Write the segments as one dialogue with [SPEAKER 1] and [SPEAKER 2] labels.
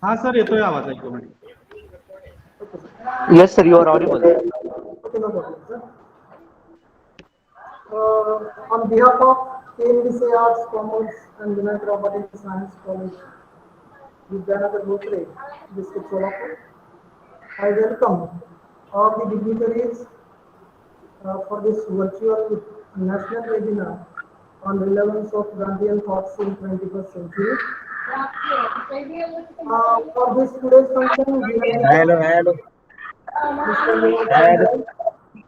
[SPEAKER 1] हा सर, येतोय आवाज ऐकू मध्ये.
[SPEAKER 2] Yes, sir, you are audible.
[SPEAKER 3] Okay, no problem, sir. On behalf of KMDC Arts, Commerce and Vinayakrao Patil Science College, Vidyanagar Bhosare, District Solapur, I welcome all the dignitaries for this virtual national webinar on relevance of Gandhian thoughts in 21st century. For this today's function, we have with us
[SPEAKER 4] Hello, hello,
[SPEAKER 3] Mr. Yuvraj
[SPEAKER 4] hello.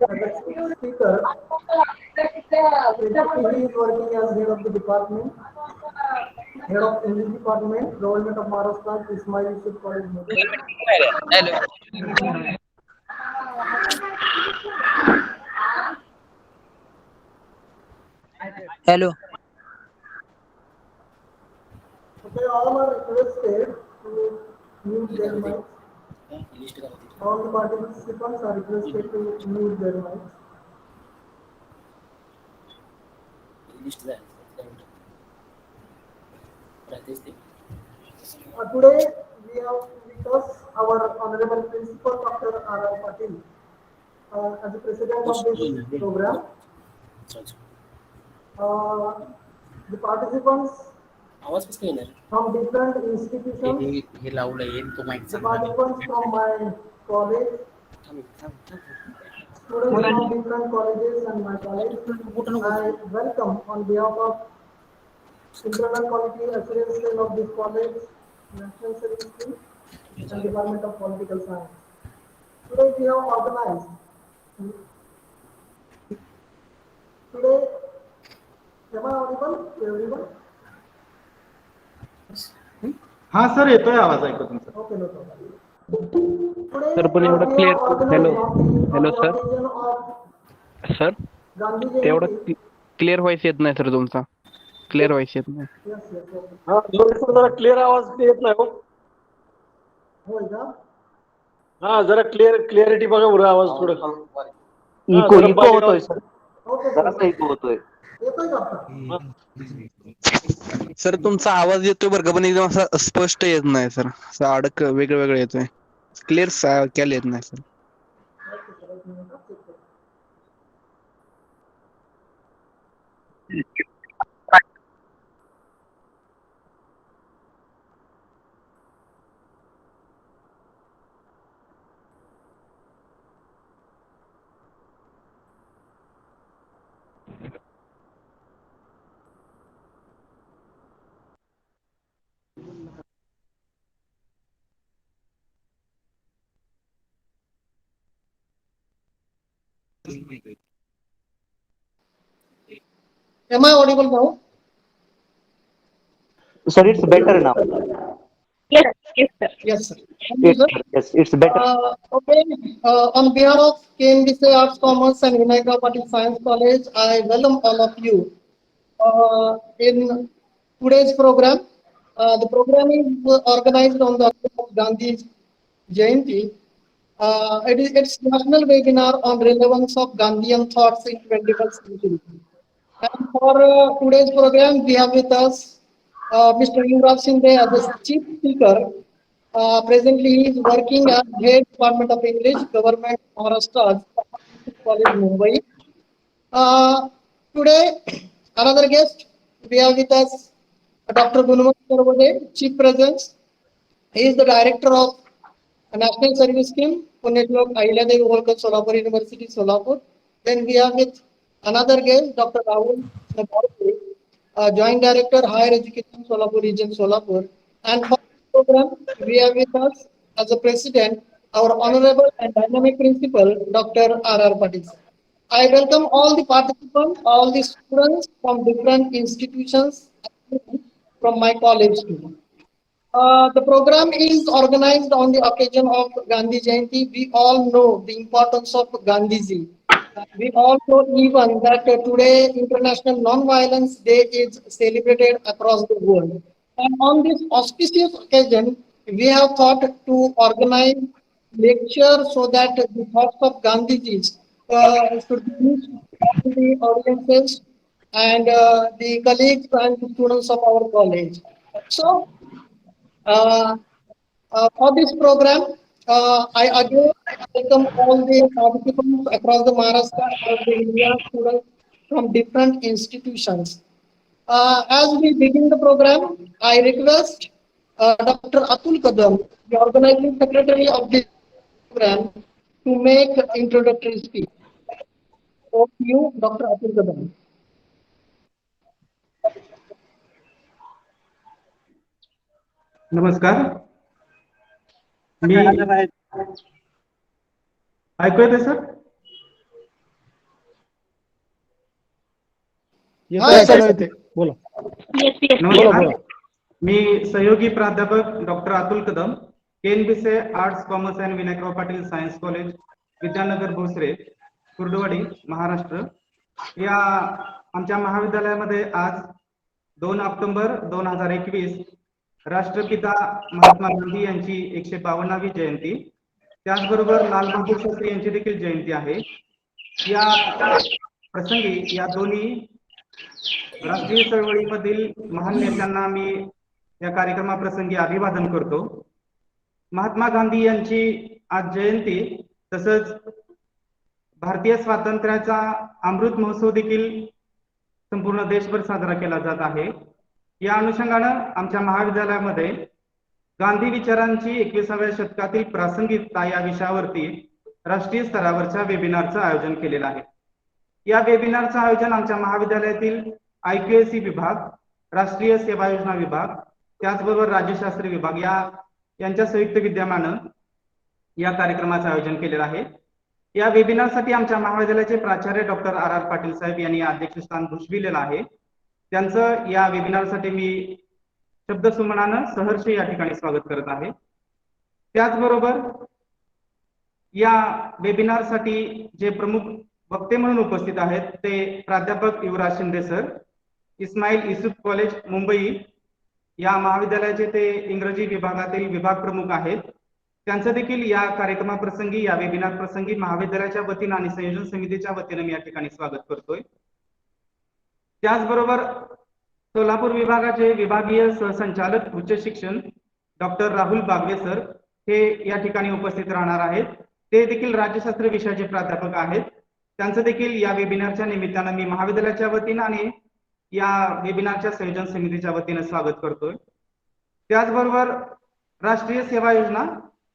[SPEAKER 3] as a chief speaker. Basically, he is working as head of the department, head of English department, Government of Maharashtra, Ismail Yusuf College, Mumbai.
[SPEAKER 4] Hello.
[SPEAKER 3] Okay, all are requested to mute their mics. All the participants are requested to mute their mics. Today we have with us our Honorable Principal Dr. R. Patil as the president of this program. Uh, the participants from different institutions,
[SPEAKER 4] हे लावलं येईल तो mike
[SPEAKER 3] the
[SPEAKER 4] चांगला नाही.
[SPEAKER 3] participants from my college, students from different colleges and my college. I welcome on behalf of Internal Quality Assurance Cell of this college, National Service Scheme, and Department of Political Science. Today we have organized. Today, am I audible to everyone?
[SPEAKER 1] हा sir, येतोय आवाज ऐकू तुमचा.
[SPEAKER 3] Okay, no problem. Today
[SPEAKER 5] sir पण एवढं
[SPEAKER 3] we
[SPEAKER 5] clear.
[SPEAKER 3] have organized on
[SPEAKER 5] hello
[SPEAKER 3] the
[SPEAKER 5] sir.
[SPEAKER 3] occasion of
[SPEAKER 5] sir
[SPEAKER 3] Gandhi
[SPEAKER 5] तेवढं
[SPEAKER 3] Jayanti.
[SPEAKER 5] Clear voice येत नाही सर तुमचा. क्लिअर व्हॉइस येत नाही.
[SPEAKER 3] Yes, okay.
[SPEAKER 6] हा जरा क्लिअर आवाज येत नाही हो.
[SPEAKER 3] होय का?
[SPEAKER 6] हा जरा क्लिअरिटी बघा बरं आवाज थोडं.
[SPEAKER 2] इको
[SPEAKER 6] जरा
[SPEAKER 2] इको
[SPEAKER 6] बारीक
[SPEAKER 2] होतोय
[SPEAKER 6] आवाज.
[SPEAKER 2] सर.
[SPEAKER 3] Okay,
[SPEAKER 2] जरासा
[SPEAKER 3] sir.
[SPEAKER 2] इको होतोय.
[SPEAKER 3] येतोय का आता?
[SPEAKER 5] सर तुमचा आवाज येतोय बरं का, पण एकदम असा स्पष्ट येत नाही सर. असं अडक वेगळं वेगळं येतोय. क्लिअर कॅल येत नाही सर.
[SPEAKER 3] Okay, sir. एक minute, check करू. Am I audible now?
[SPEAKER 2] Sir, it's better now.
[SPEAKER 7] Yes, yes, sir.
[SPEAKER 3] Yes, sir. Thank you, sir.
[SPEAKER 2] Yes, it's better.
[SPEAKER 3] Okay. On behalf of KMDC Arts, Commerce and Vinayakrao Patil Science College, I welcome all of you in today's program. The program is organized on the occasion of Gandhi's Jayanti. It's national webinar on relevance of Gandhian thoughts in 21st century. And for today's program, we have with us Mr. Yuvraj Shinde as the chief speaker. Presently, he is working as head department of English, Government Maharashtra, College, Mumbai. Uh, Today, another guest, we have with us Dr. Gunman, chief presence. He is the director of National Service Scheme, Punetlok Ahilyadevi Holkar Solapur University, Solapur. Then we have with another guest, Dr. Rahul Nabharte, Joint Director, Higher Education, Solapur Region, Solapur. And for the program, we have with us as a president, our honorable and dynamic principal, Dr. R. Patil. I welcome all the participants, all the students from different institutions from my college too. The program is organized on the occasion of Gandhi Jayanti. We all know the importance of Gandhiji. We all know even that today International Non-Violence Day is celebrated across the world. And on this auspicious occasion, we have thought to organize lecture so that the thoughts of Gandhiji should be reached to the audiences and the colleagues and the students of our college. So, uh, For this program, I again welcome all the participants across the Maharashtra and the India students from different institutions. As we begin the program, I request Dr. Atul Kadam, the organizing secretary of this program, to make introductory speech. Over to you, Dr. Atul Kadam.
[SPEAKER 1] नमस्कार. मी ऐकू येते sir?
[SPEAKER 3] Yes, sir.
[SPEAKER 6] बोला.
[SPEAKER 7] Yes, yes.
[SPEAKER 1] नमस्कार. मी सहयोगी प्राध्यापक doctor Atul Kadam, Ken Bhise arts commerce and Vinayakrao Patil science college, Vidyanagar Bhosare, Kurduwadi, Maharashtra या आमच्या महाविद्यालयामध्ये आज 2 ऑक्टोबर 2021 राष्ट्रपिता महात्मा गांधी यांची 152वी जयंती, त्याचबरोबर लाल बहादूर शास्त्री यांची देखील जयंती आहे. या प्रसंगी या दोन्ही राष्ट्रीय चळवळीमधील महान नेत्यांना मी या कार्यक्रमाप्रसंगी अभिवादन करतो. महात्मा गांधी यांची आज जयंती, तसंच भारतीय स्वातंत्र्याचा अमृत महोत्सव देखील संपूर्ण देशभर साजरा केला जात आहे. या अनुषंगानं आमच्या महाविद्यालयामध्ये गांधी विचारांची 21व्या शतकातील प्रासंगिकता या विषयावरती राष्ट्रीय स्तरावरच्या वेबिनारचं आयोजन केलेलं आहे. या वेबिनारचं आयोजन आमच्या महाविद्यालयातील IQAC विभाग, राष्ट्रीय सेवा योजना विभाग, त्याचबरोबर राज्यशास्त्र विभाग यांच्या संयुक्त विद्यमानं या कार्यक्रमाचं आयोजन केलेलं आहे. या वेबिनारसाठी आमच्या महाविद्यालयाचे प्राचार्य डॉक्टर RR पाटील साहेब यांनी अध्यक्षस्थान भूषविलेलं आहे. त्यांचं या वेबिनारसाठी मी शब्दसुमनानं सहर्ष या ठिकाणी स्वागत करत आहे. त्याचबरोबर या वेबिनारसाठी जे प्रमुख वक्ते म्हणून उपस्थित आहेत ते प्राध्यापक युवराज शिंदे सर, इस्माईल युसुफ कॉलेज मुंबई या महाविद्यालयाचे ते इंग्रजी विभागातील विभाग प्रमुख आहेत. त्यांचं देखील या कार्यक्रमाप्रसंगी, या वेबिनार प्रसंगी महाविद्यालयाच्या वतीनं आणि संयोजन समितीच्या वतीनं मी या ठिकाणी स्वागत करतोय. त्याचबरोबर सोलापूर विभागाचे विभागीय सहसंचालक उच्च शिक्षण डॉक्टर राहुल बागवे सर हे या ठिकाणी उपस्थित राहणार आहेत. ते देखील राज्यशास्त्र विषयाचे प्राध्यापक आहेत. त्यांचं देखील या वेबिनारच्या निमित्तानं मी महाविद्यालयाच्या वतीनं आणि या वेबिनारच्या संयोजन समितीच्या वतीनं स्वागत करतोय. त्याचबरोबर राष्ट्रीय सेवा योजना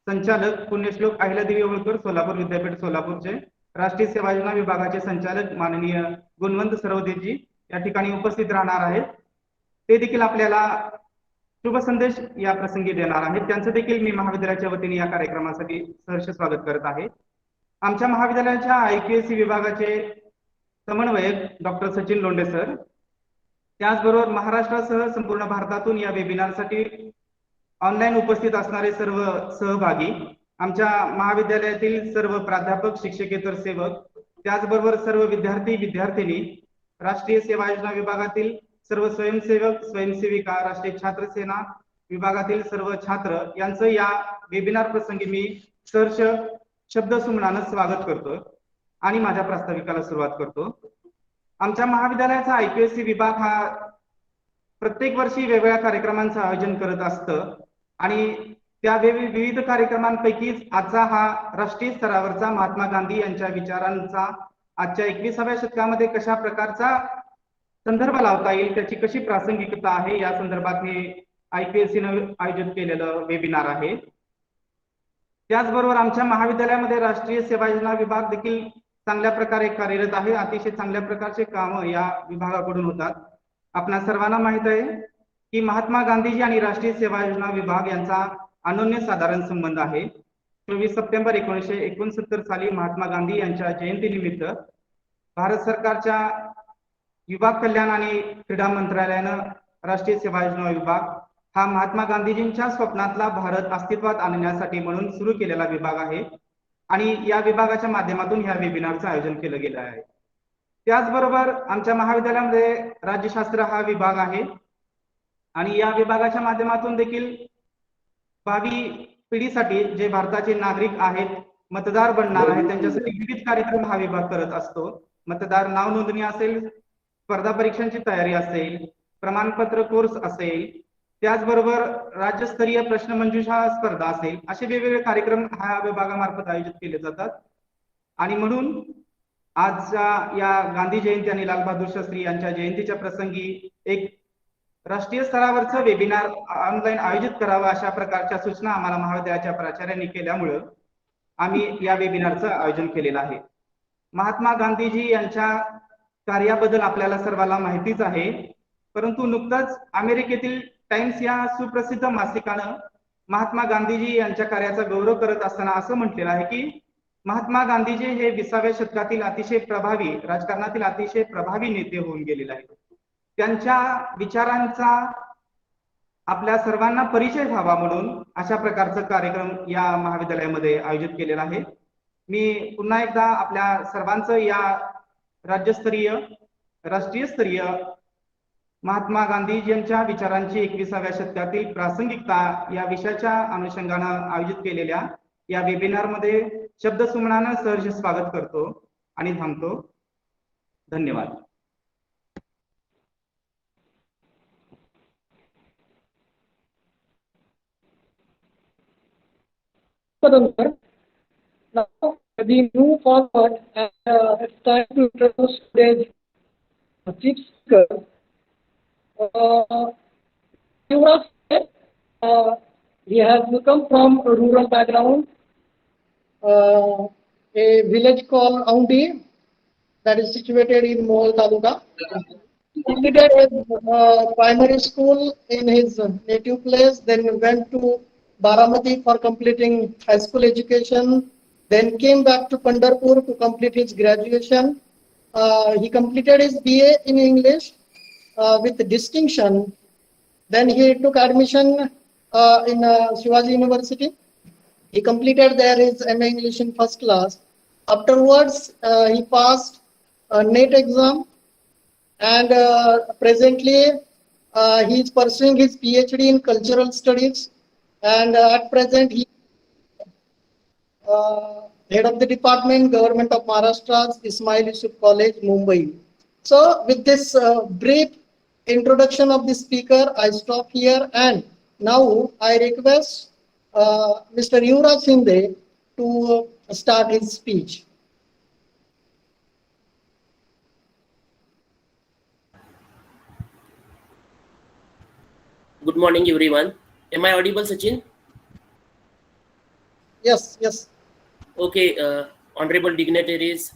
[SPEAKER 1] संचालक पुण्यश्लोक अहिल्यादेवी होळकर सोलापूर विद्यापीठ सोलापूरचे राष्ट्रीय सेवा योजना विभागाचे संचालक माननीय गुणवंत सरवदेजी या ठिकाणी उपस्थित राहणार आहेत. ते देखील आपल्याला शुभ संदेश या प्रसंगी देणार आहेत. त्यांचं देखील मी महाविद्यालयाच्या वतीने या कार्यक्रमासाठी सहर्ष स्वागत करत आहे. आमच्या महाविद्यालयाच्या IQAC विभागाचे समन्वयक डॉक्टर सचिन लोंढे सर, त्याचबरोबर महाराष्ट्रासह संपूर्ण भारतातून या वेबिनारसाठी ऑनलाईन उपस्थित असणारे सर्व सहभागी, आमच्या महाविद्यालयातील सर्व प्राध्यापक, शिक्षकेतर सेवक, त्याचबरोबर सर्व विद्यार्थी विद्यार्थिनी, राष्ट्रीय सेवा योजना विभागातील सर्व स्वयंसेवक स्वयंसेविका, राष्ट्रीय छात्र सेना विभागातील सर्व छात्र यांचं या वेबिनार प्रसंगी मी सहर्ष शब्दसुमनानं स्वागत करतो आणि माझ्या प्रास्ताविकाला सुरुवात करतो. आमच्या महाविद्यालयाचा IQAC विभाग हा प्रत्येक वर्षी वेगवेगळ्या कार्यक्रमांचं आयोजन करत असतं आणि त्या विविध कार्यक्रमांपैकीच आजचा हा राष्ट्रीय स्तरावरचा महात्मा गांधी यांच्या विचारांचा आजच्या 21व्या शतकामध्ये कशा प्रकारचा संदर्भ लावता येईल, त्याची कशी प्रासंगिकता आहे या संदर्भात हे IQACनं आयोजित केलेलं वेबिनार आहे. त्याचबरोबर आमच्या महाविद्यालयामध्ये राष्ट्रीय सेवा योजना विभाग देखील चांगल्या प्रकारे कार्यरत आहे. अतिशय चांगल्या प्रकारचे काम या विभागाकडून होतात. आपणा सर्वांना माहित आहे की महात्मा गांधीजी आणि राष्ट्रीय सेवा योजना विभाग यांचा अनन्य साधारण संबंध आहे. 24 सप्टेंबर 1969 साली महात्मा गांधी यांच्या जयंतीनिमित्त भारत सरकारच्या युवा कल्याण आणि क्रीडा मंत्रालयानं राष्ट्रीय सेवा योजना विभाग हा महात्मा गांधीजींच्या स्वप्नातला भारत अस्तित्वात आणण्यासाठी म्हणून सुरू केलेला विभाग आहे आणि या विभागाच्या माध्यमातून ह्या वेबिनारचं आयोजन केलं गेलं आहे. त्याचबरोबर आमच्या महाविद्यालयामध्ये राज्यशास्त्र हा विभाग आहे आणि या विभागाच्या माध्यमातून देखील भावी पिढीसाठी जे भारताचे नागरिक आहेत, मतदार बनणार आहेत, त्यांच्यासाठी विविध कार्यक्रम हा विभाग करत असतो. मतदार नाव नोंदणी असेल, स्पर्धा परीक्षांची तयारी असेल, प्रमाणपत्र कोर्स असेल, त्याचबरोबर राज्यस्तरीय प्रश्नमंजुषा स्पर्धा असेल, असे वेगवेगळे कार्यक्रम ह्या विभागामार्फत आयोजित केले जातात. आणि म्हणून आजच्या या गांधी जयंती आणि लालबहादूर शास्त्री यांच्या जयंतीच्या प्रसंगी एक राष्ट्रीय स्तरावरचं वेबिनार ऑनलाईन आयोजित करावं अशा प्रकारच्या सूचना आम्हाला महाविद्यालयाच्या प्राचार्यांनी केल्यामुळं आम्ही या वेबिनारचं आयोजन केलेलं आहे. महात्मा गांधीजी यांच्या कार्याबद्दल आपल्याला सर्वांना माहितीच आहे, परंतु नुकताच अमेरिकेतील टाइम्स या सुप्रसिद्ध मासिकानं महात्मा गांधीजी यांच्या कार्याचा गौरव करत असताना असं म्हटलेलं आहे की महात्मा गांधीजी हे 20व्या शतकातील अतिशय प्रभावी राजकारणातील अतिशय प्रभावी नेते होऊन गेलेले आहेत. त्यांच्या विचारांचा आपल्या सर्वांना परिचय व्हावा म्हणून अशा प्रकारचा कार्यक्रम या महाविद्यालयामध्ये आयोजित केलेला आहे. मी पुन्हा एकदा आपल्या सर्वांचं या राज्यस्तरीय राष्ट्रीय स्तरीय महात्मा गांधीजींच्या विचारांची 21व्या शतकातील प्रासंगिकता या विषयाच्या अनुषंगानं आयोजित केलेल्या या वेबिनार मध्ये शब्दसुमनानं सहर्ष स्वागत करतो आणि थांबतो. धन्यवाद.
[SPEAKER 3] Now we move forward and it's time to introduce today's chief speaker. Yuvraj, he has come from a rural background, a village called Aundi that is situated in Mohol Taluka. He completed his primary school in his native place, then went to Baramati for completing high school education, then came back to Pandharpur to complete his graduation. He completed his BA in English with distinction. Then he took admission in Shivaji University. He completed there his MA English in first class. Afterwards, he passed a NET exam, and presently he is pursuing his PhD in cultural studies. And at present, he head of the department, Government of Maharashtra's Ismail Yusuf College, Mumbai. So, with this brief introduction of the speaker, I stop here, and now I request Mr. Yuvraj Shinde to start his speech.
[SPEAKER 4] Good morning, everyone. Am I audible, Sachin?
[SPEAKER 3] Yes, yes.
[SPEAKER 4] Okay, honorable dignitaries,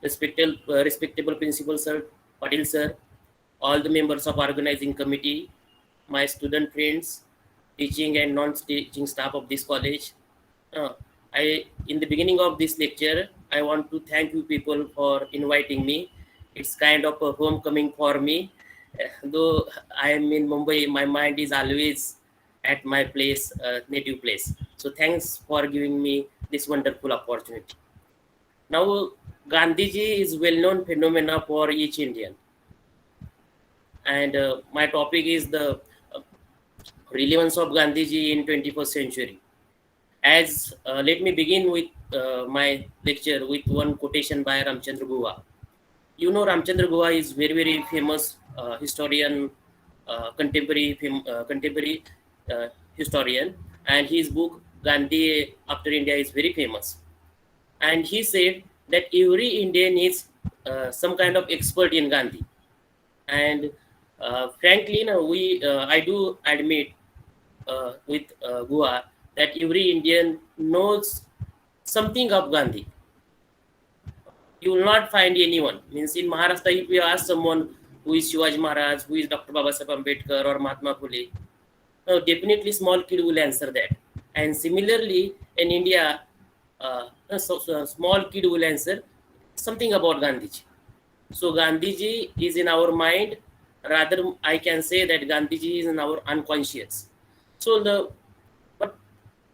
[SPEAKER 4] respectable principal sir, Patil sir, all the members of organizing committee, my student friends, teaching and non-teaching staff of this college. In the beginning of this lecture, I want to thank you people for inviting me. It's kind of a homecoming for me. Though I am in Mumbai, my mind is always at my place, native place. So thanks for giving me this wonderful opportunity. Now, Gandhiji is well-known phenomena for each Indian. And my topic is the relevance of Gandhiji in 21st century. As let me begin with my lecture with one quotation by Ramchandra Guha. You know, Ramchandra Guha is very famous historian, contemporary historian, and his book Gandhi After India is very famous. And he said that every Indian is some kind of expert in Gandhi. And frankly, I do admit with Guha that every Indian knows something of Gandhi. You will not find anyone. Means in Maharashtra, if you ask someone who is Shivaji Maharaj, who is Dr. Babasaheb Ambedkar or Mahatma Phule, definitely small kid will answer that. And similarly, in India, a small kid will answer something about Gandhiji. So Gandhiji is in our mind. Rather, I can say that Gandhiji is in our unconscious. So but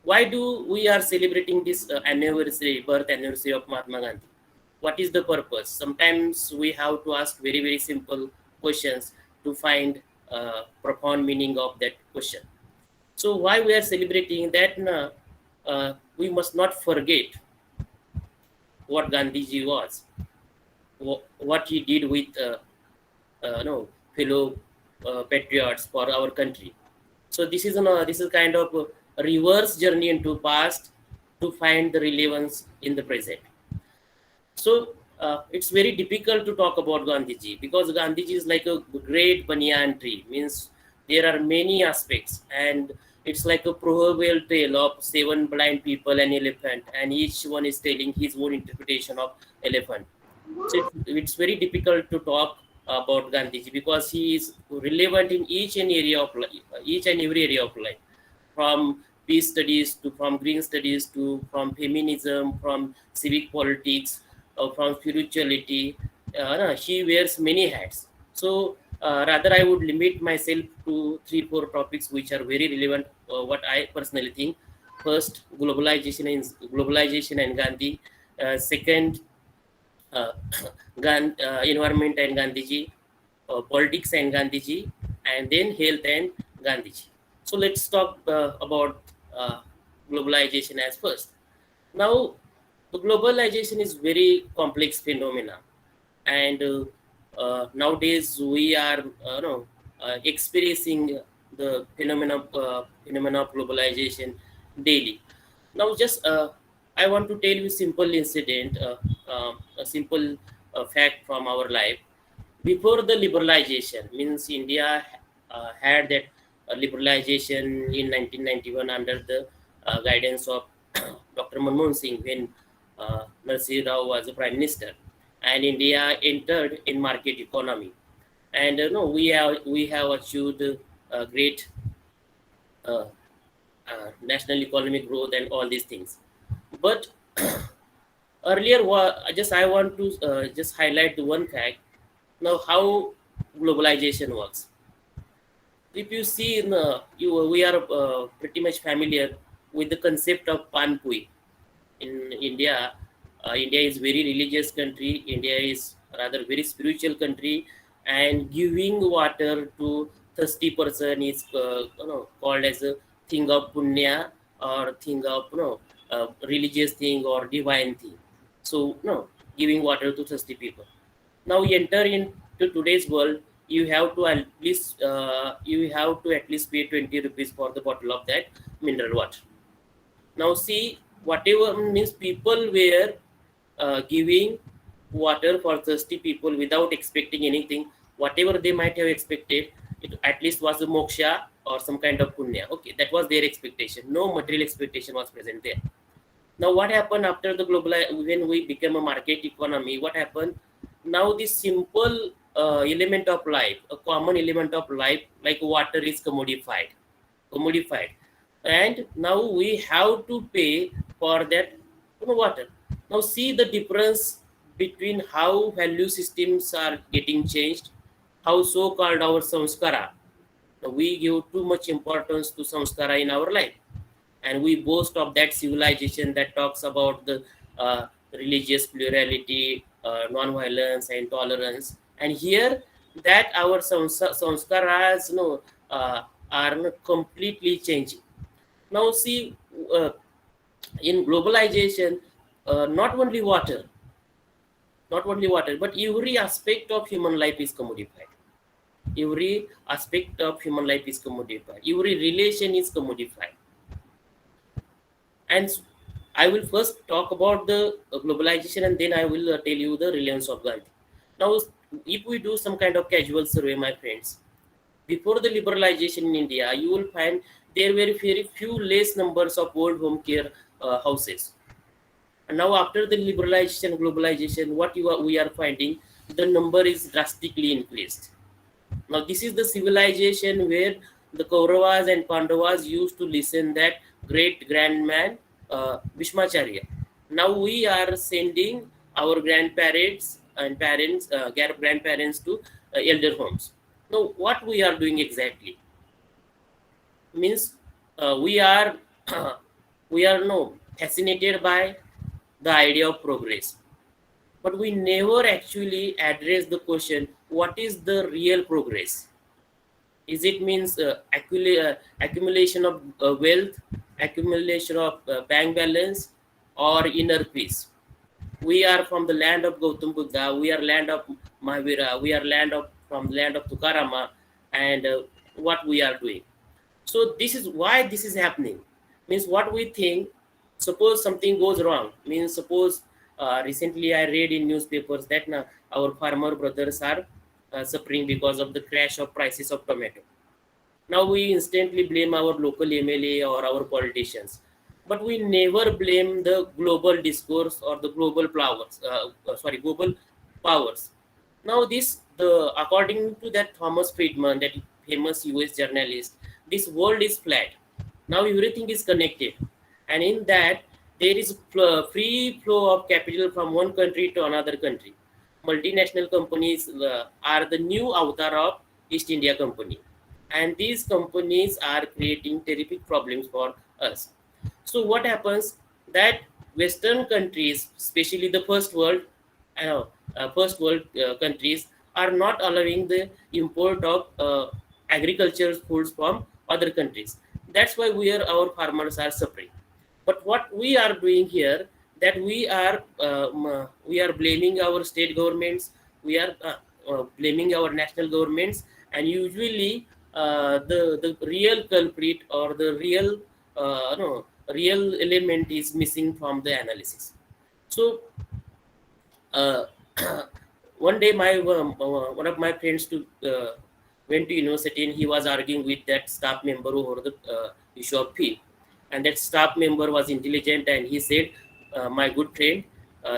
[SPEAKER 4] why do we are celebrating this anniversary, birth anniversary of Mahatma Gandhi? What is the purpose? Sometimes we have to ask very simple questions to find profound meaning of that question. So why we are celebrating that? We must not forget what Gandhiji was, what he did with fellow patriots for our country. So this is kind of a reverse journey into past to find the relevance in the present. So it's very difficult to talk about Gandhiji because Gandhiji is like a great banyan tree. Means there are many aspects, and it's like a proverbial tale of 7 blind people and elephant, and each one is telling his own interpretation of elephant. So it's very difficult to talk about Gandhiji because he is relevant in each and area of life, each and every area of life, from peace studies to from green studies to from feminism, from civic politics, from spirituality. No, he wears many hats. So rather, I would limit myself to 3-4 topics which are very relevant. What I personally think: first, globalization and Gandhi. Second, uh, environment and Gandhiji, politics and Gandhiji, and then health and Gandhiji. So let's talk about globalization as first. Now, the globalization is very complex phenomena, and nowadays we are experiencing the phenomena of globalization daily. Now, just I want to tell you simple incident, a simple fact from our life. Before the liberalization, means India had that liberalization in 1991 under the guidance of Dr. Manmohan Singh when Narsih Rao was the prime minister, and India entered in market economy, and no, we have achieved great uh, national economic growth and all these things. But earlier, just I want to just highlight the one fact. Now, how globalization works. If you see, we are pretty much familiar with the concept of panpui in India. India is very religious country. India is rather very spiritual country, and giving water to thirsty person is called as a thing of punya or thing of religious thing or divine thing. So no, giving water to thirsty people. Now you enter into today's world, you have to at least pay 20 rupees for the bottle of that mineral water. Now see, whatever means people were giving water for thirsty people without expecting anything. Whatever they might have expected, it at least was a moksha or some kind of punya. Okay, that was their expectation. No material expectation was present there. Now what happened after the global, when we became a market economy? What happened? Now this simple element of life, a common element of life like water is commodified, and now we have to pay for that water. Now see the difference between how value systems are getting changed, how so-called our samskara. Now, we give too much importance to samskara in our life, and we boast of that civilization that talks about the religious plurality, non-violence, and tolerance. And here, that our samskaras are completely changing. Now, see, uh, in globalization, not only water, but every aspect of human life is commodified. Every aspect of human life is commodified. Every relation is commodified. And I will first talk about the globalization, and then I will tell you the relevance of Gandhi. Now, if we do some kind of casual survey, my friends, before the liberalization in India, you will find there were very few less numbers of old home care houses. And now, after the liberalization, globalization, we are finding the number is drastically increased. Now, this is the civilization where the Kauravas and Pandavas used to listen that great grandman Bhishmacharya. Now we are sending our grandparents and grandparents to elder homes. Now, what we are doing exactly means we are we are no fascinated by the idea of progress, but we never actually address the question: what is the real progress? Is it means accumulation of wealth, accumulation of bank balance, or inner peace? We are from the land of Gautam Buddha. We are land of Mahavira. We are from the land of Tukarama, and what we are doing. So this is why this is happening. Means what we think, suppose something goes wrong. Means suppose recently I read in newspapers that now our farmer brothers are suffering because of the crash of prices of tomato. Now we instantly blame our local MLA or our politicians, but we never blame the global discourse or the global global powers. Now this, the according to that Thomas Friedman, that famous US journalist, this world is flat. Now everything is connected, and in that there is free flow of capital from one country to another country. Multinational companies are the new avatar of East India Company, and these companies are creating terrific problems for us. So what happens that Western countries, especially the first world countries, are not allowing the import of agricultural foods from other countries. That's why our farmers are suffering. But what we are doing here, that we are blaming our state governments, we are blaming our national governments, and usually the real culprit or the real no real element is missing from the analysis. So uh, one day my one of my friends went to university, and he was arguing with that staff member over the issue of fee, and that staff member was intelligent, and he said, my good friend,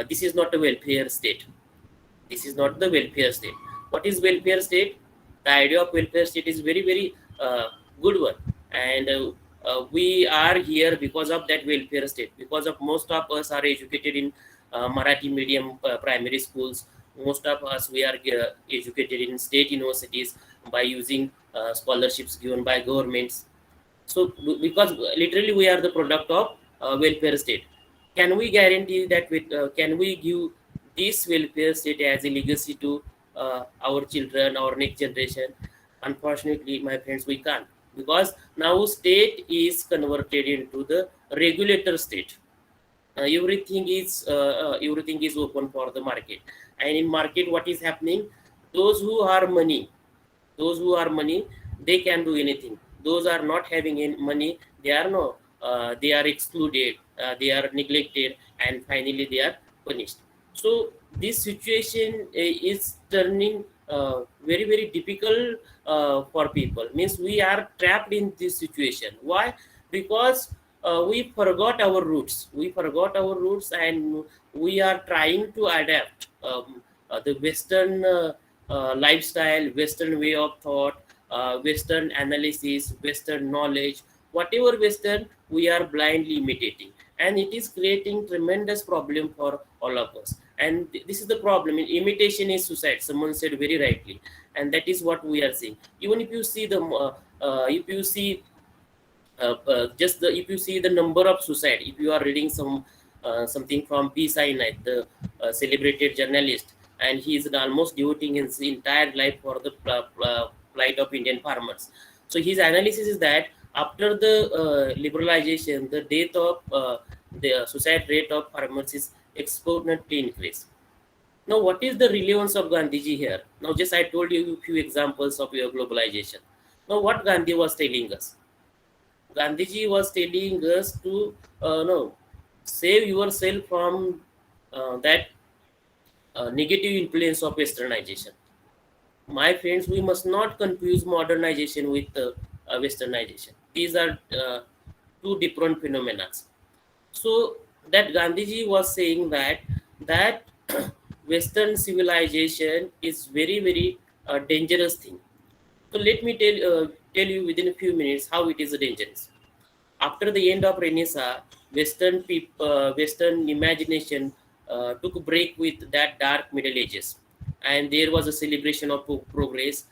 [SPEAKER 4] this is not a welfare state. This is not the welfare state. What is welfare state? The idea of welfare state is very very good one, and we are here because of that welfare state. Because of most of us are educated in Marathi medium primary schools. Most of us we are educated in state universities by using scholarships given by governments. So because literally we are the product of welfare state. Can we guarantee that can we give this welfare state as a legacy to our children, our next generation? Unfortunately, my friends, we can't, because now state is converted into the regulator state. Everything is open for the market, and in market what is happening? Those who are money, those who are money, they can do anything. Those are not having any money, they are no they are excluded, they are neglected, and finally they are punished. So this situation is turning very very difficult for people. Means we are trapped in this situation. Why? Because we forgot our roots, and we are trying to adapt the western lifestyle, western way of thought, western analysis, western knowledge. Whatever western, we are blindly imitating, and it is creating tremendous problem for all of us. And this is the problem. Imitation is suicide, someone said very rightly, and that is what we are seeing. Even if you see the if you see if you see the number of suicide, if you are reading something from Bhise, the celebrated journalist, and he is almost devoting his entire life for the plight of Indian farmers. So his analysis is that after the liberalization, the death of the suicide rate of farmers is exponentially increased. Now, what is the relevance of Gandhiji here? Now, just I told you a few examples of your globalization. Now, what Gandhi was telling us? Gandhiji was telling us to no, save yourself from that negative influence of westernization. My friends, we must not confuse modernization with westernization. These are two different phenomena. So that Gandhiji was saying that Western civilization is very very dangerous thing. So let me tell you within a few minutes how it is dangerous. After the end of Renaissance, Western imagination took a break with that dark Middle Ages, and there was a celebration of progress.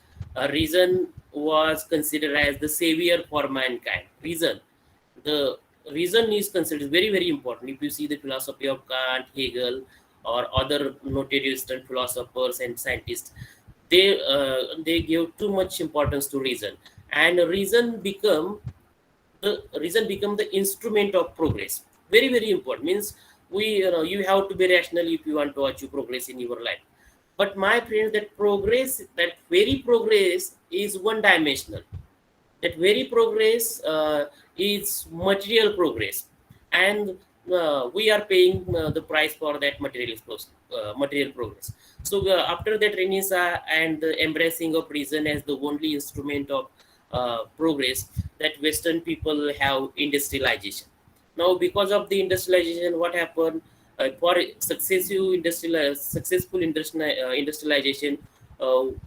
[SPEAKER 4] Reason was considered as the savior for mankind. The reason is considered very very important. If you see the philosophy of Kant, Hegel, or other noted Western philosophers and scientists, they give too much importance to reason, and reason become the instrument of progress. Very very important. Means you have to be rational if you want to achieve progress in your life. But my friends, that very progress is one dimensional. That very progress is material progress, and we are paying the price for that material progress. So after that renaissance and the embracing of reason as the only instrument of progress, that Western people have industrialization. Now because of the industrialization, what happened, for successful industrialization,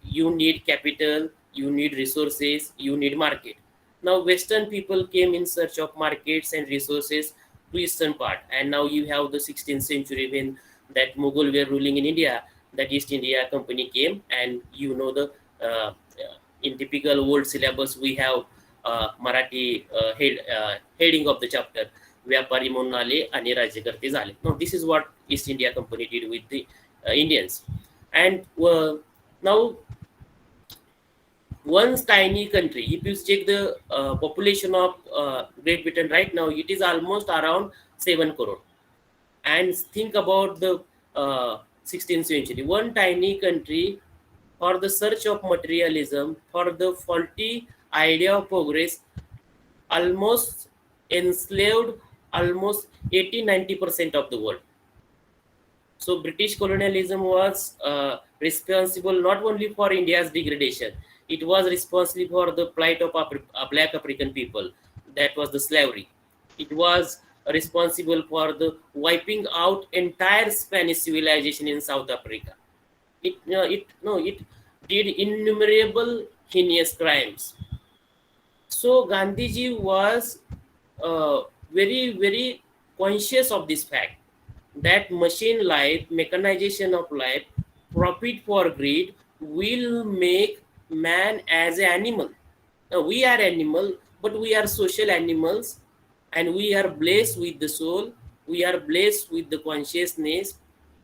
[SPEAKER 4] you need capital, you need resources, you need market. Now Western people came in search of markets and resources to eastern part, and now you have the 16th century when that Mughal were ruling in India, that East India Company came, and you know the in typical old syllabus we have Marathi heading of the chapter, व्यापारी म्हणून आले आणि राज्यकर्ते झाले. Now this is what East India Company did with the Indians. And now one tiny country, if you check the population of Great Britain right now, it is almost around 7 crore. And think about the 16th century, one tiny country, for the search of materialism, for the faulty idea of progress, almost enslaved almost 80-90% of the world. So British colonialism was responsible not only for India's degradation, it was responsible for the plight of black African people. That was the slavery. It was responsible for the wiping out entire Spanish civilization in South Africa. It did innumerable heinous crimes. So Gandhiji was very conscious of this fact, that machine life, mechanization of life, profit for greed will make man as an animal. Now we are animal, but we are social animals, and we are blessed with the soul, we are blessed with the consciousness,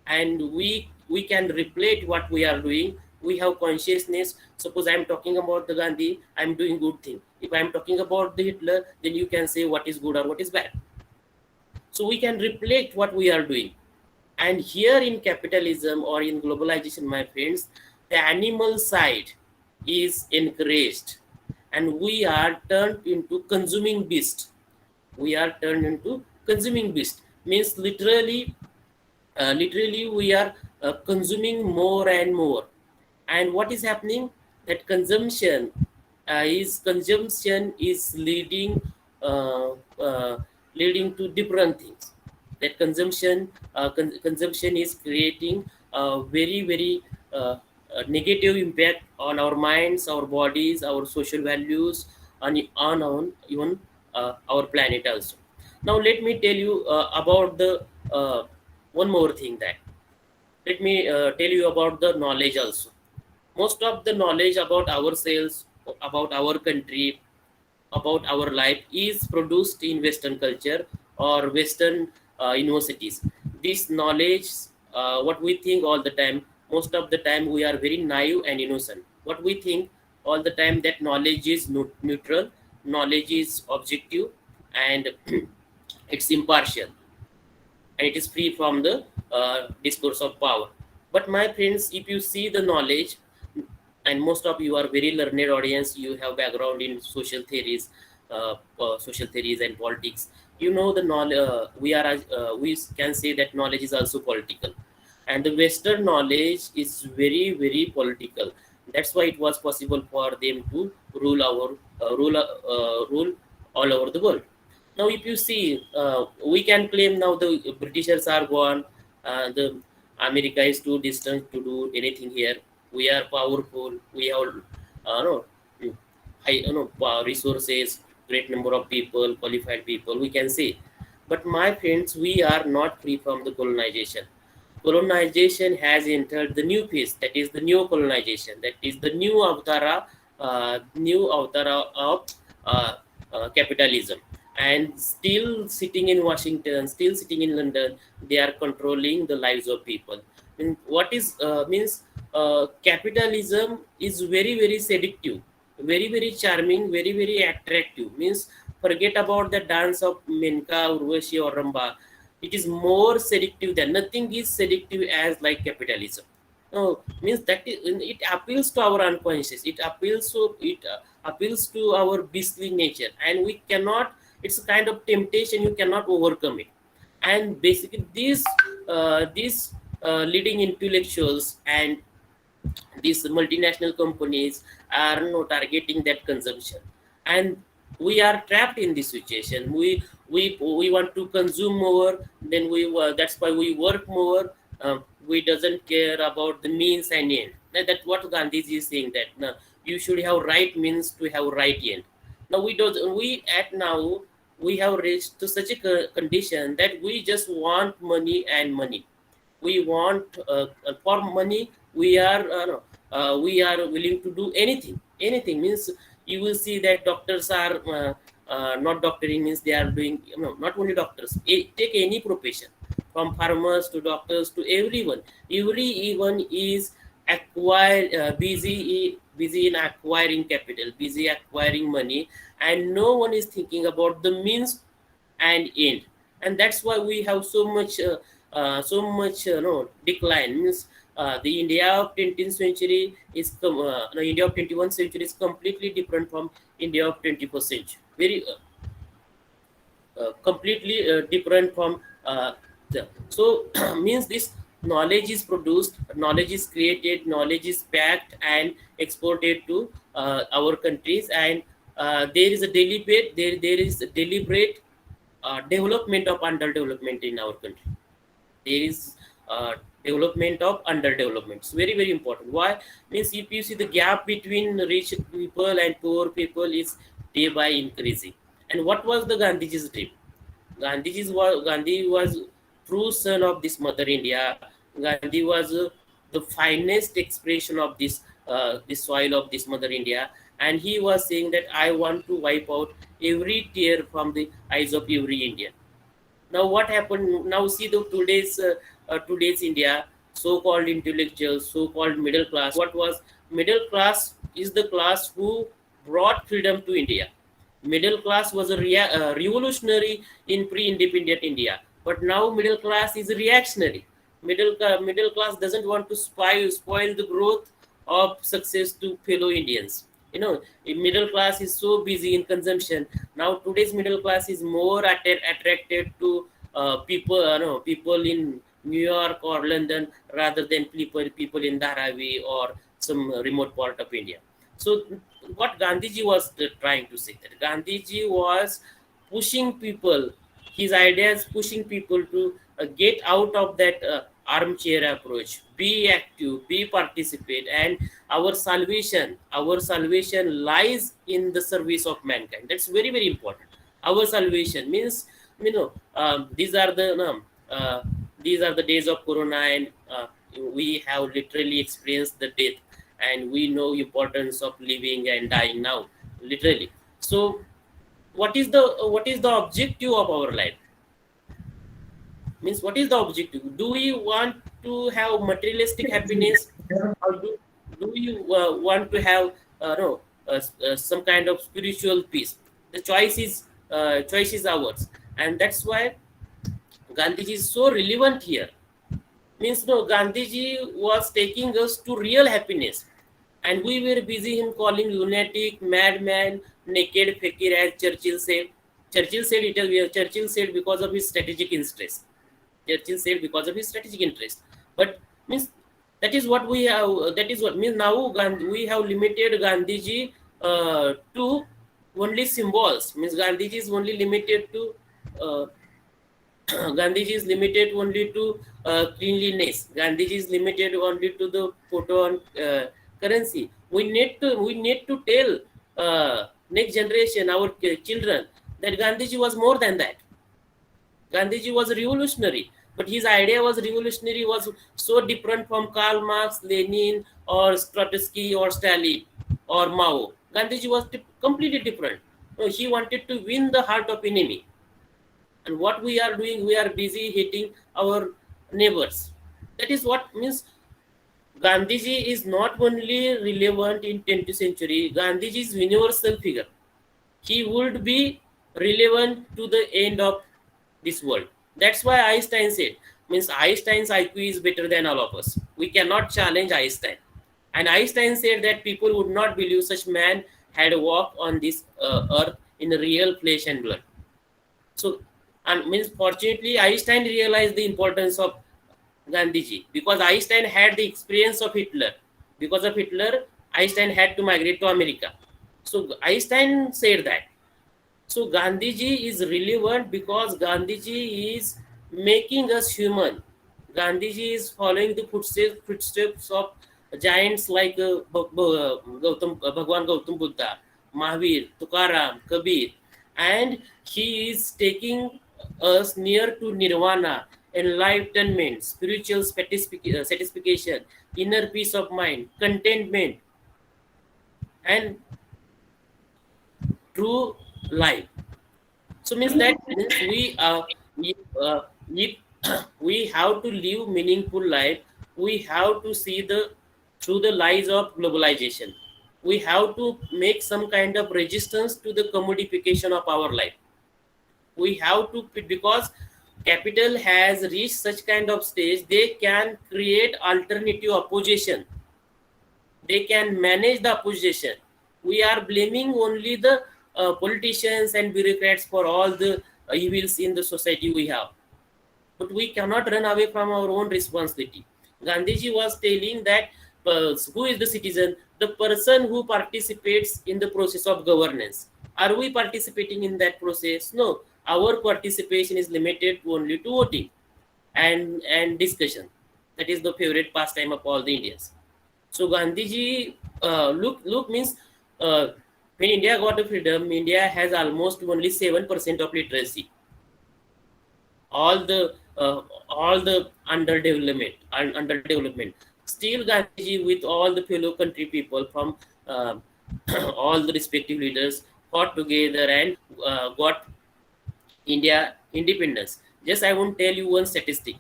[SPEAKER 4] and we can reflect what we are doing. We have consciousness. Suppose I am talking about the Gandhi, I am doing good thing. If I am talking about the Hitler, then you can say what is good or what is bad. So we can reflect what we are doing. And here in capitalism or in globalization, my friends, the animal side is encouraged, and we are turned into consuming beast. We are turned into consuming beast. Means literally we are consuming more and more. And what is happening? That consumption is leading to different things. That consumption is creating a very negative impact on our minds, our bodies, our social values, and on even our planet also. Now let me tell you about the one more thing, that let me tell you about the knowledge also. Most of the knowledge about ourselves, about our country, about our life is produced in Western culture or Western universities. This knowledge, what we think all the time, most of the time we are very naive and innocent. What we think all the time, that knowledge is neutral, knowledge is objective, and it's impartial, and it is free from the discourse of power. But my friends, if you see the knowledge, and most of you are very learned audience, you have background in social theories and politics, you know the knowledge, we can say that knowledge is also political, and the Western knowledge is very political. That's why it was possible for them to rule rule all over the world. Now if you see, we can claim now the Britishers are gone, the America is too distant to do anything here. We are powerful, we have no high resources, great number of people, qualified people, we can say. But my friends, we are not free from the colonization. Colonization has entered the new phase, that is the new colonization, that is the new avatar of capitalism. And still sitting in Washington, still sitting in London, they are controlling the lives of people. And what is means capitalism is very seductive, very charming, very attractive. Means forget about the dance of Menka, Urvashi or Ramba. It is more seductive than, nothing is seductive as like capitalism. No, means that it appeals to our unconscious. It appeals to our beastly nature, and we cannot. It's a kind of temptation. You cannot overcome it. And basically, these leading intellectuals and these multinational companies are targeting that consumption, and we are trapped in this situation. We want to consume more, then that's why we work more. We doesn't care about the means and end. That's what Gandhiji is saying, that you should have right means to have right end. Now we have reached to such a condition that we just want money and money. We want for money we are willing to do anything. Means you will see that doctors are not doctoring, means they are doing, not only doctors, take any profession, from farmers to doctors to everyone is busy in acquiring capital, busy acquiring money, and no one is thinking about the means and end. And that's why we have so much decline. Means the India of 20th century is no, India of 21st century is completely different from India of 21st century. Very completely different from so means this knowledge is produced, knowledge is created, knowledge is packed and exported to our countries, and there is a deliberate development of underdevelopment in our country. There is development of underdevelopment. It's very very important. Why? Means if you see, the gap between rich people and poor people is day by increasing. And what was the Gandhiji's dream? Gandhi was true son of this mother India. Gandhi was the finest expression of this soil of this mother India, and he was saying that I want to wipe out every tear from the eyes of every Indian. Now what happened? Now see the today's India, so-called intellectuals, so-called middle class. What was middle class? Is the class who brought freedom to India. Middle class was a revolutionary in pre-independent India, but now middle class is reactionary. Middle class doesn't want to spoil the growth of success to fellow Indians. Middle class is so busy in consumption. Now today's middle class is more attracted to people in New York or London rather than people in Dharavi or some remote part of India. So what Gandhiji was trying to say, that Gandhiji was pushing people, his ideas pushing people to get out of that armchair approach, be active, be participate, and our salvation lies in the service of mankind. That's very very important. Our salvation means, these are the days of corona, and we have literally experienced the death, and we know importance of living and dying now, literally. So what is the objective of our life? Means what is the objective? Do we want to have materialistic happiness, or do you want to have no some kind of spiritual peace? The choice is ours, and that's why Gandhiji is so relevant here. Means Gandhiji was taking us to real happiness, and we were busy in calling lunatic, madman, naked fakir, as Churchill said. Churchill said because of his strategic interest. Churchill said because of his strategic interest. But means that is what we have. That is what means now we have limited Gandhiji to only symbols. Means Gandhiji is only limited to Gandhiji is limited only to cleanliness. Gandhiji is limited only to the photo on currency. We need to tell next generation, our children, that Gandhiji was more than that. Gandhiji was revolutionary, but his idea was revolutionary, was so different from Karl Marx, Lenin, or Trotsky, or Stalin, or Mao. Gandhiji was completely different. No, he wanted to win the heart of enemy. And what we are doing, we are busy hitting our neighbors. That is what means Gandhiji is not only relevant in 20th century, Gandhiji is universal figure. He would be relevant to the end of this world. That's why Einstein said, Means Einstein's IQ is better than all of us. We cannot challenge Einstein. And Einstein said that people would not believe such man had walked on this earth in real flesh and blood. So, and means fortunately, Einstein realized the importance of Gandhiji, because Einstein had the experience of Hitler. Because of Hitler, Einstein had to migrate to America. So Einstein said that. So Gandhiji is relevant because Gandhiji is making us human. Gandhiji is following the footsteps of giants like Bhagwan Gautam Buddha, Mahavir, Tukaram, Kabir, and he is taking us near to nirvana, enlightenment, spiritual satisfaction, inner peace of mind, contentment, and true life. So means that means we we have to live meaningful life. We have to see the through the lies of globalization. We have to make some kind of resistance to the commodification of our life. We have to, because capital has reached such kind of stage, they can create alternative opposition. They can manage the opposition. We are blaming only the politicians and bureaucrats for all the evils in the society we have. But we cannot run away from our own responsibility. Gandhiji was telling that who is the citizen? The person who participates in the process of governance. Are we participating in that process? No. Our participation is limited only to voting and discussion. That is the favorite pastime of all the Indians. So Gandhiji, look means when India got the freedom, India has almost only 7% of literacy. All the underdevelopment. Still, Gandhiji, with all the fellow country people from all the respective leaders, fought together and got India independence. Just I won't tell you one statistic.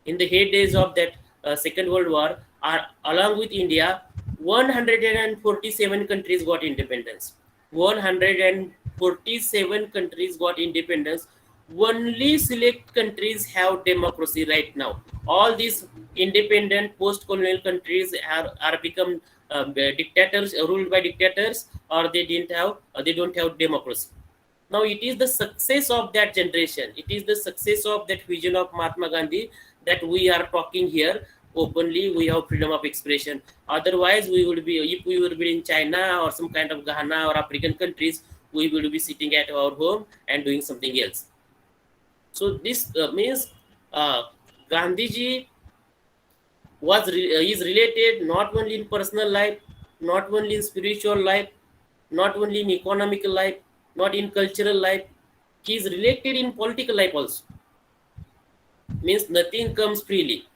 [SPEAKER 4] In the heydays of that Second World War, along with India, 147 countries got independence. 147 countries got independence. Only select countries have democracy right now. All these independent post-colonial countries are become dictators, ruled by dictators, or they don't have democracy. Now it is the success of that generation. It is the success of that vision of Mahatma Gandhi that we are talking here openly. We have freedom of expression. Otherwise, we would be, if we would be in China or some kind of Ghana or African countries, we would be sitting at our home and doing something else. So this means Gandhiji is related not only in personal life, not only in spiritual life, not only in economical life, not in cultural life. He is related in political life also. Means nothing comes freely.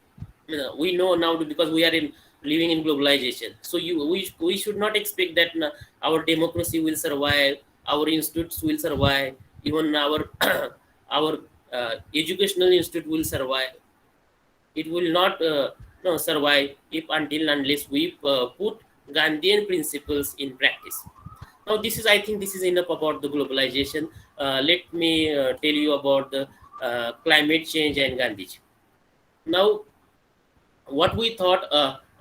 [SPEAKER 4] We know now because we are living in globalization. So we should not expect that our democracy will survive, our institutes will survive, even our our educational institute will survive. It will not survive if until unless we put Gandhian principles in practice. Now I think this is enough about the globalization. Let me tell you about the climate change and Gandhiji. Now, what we thought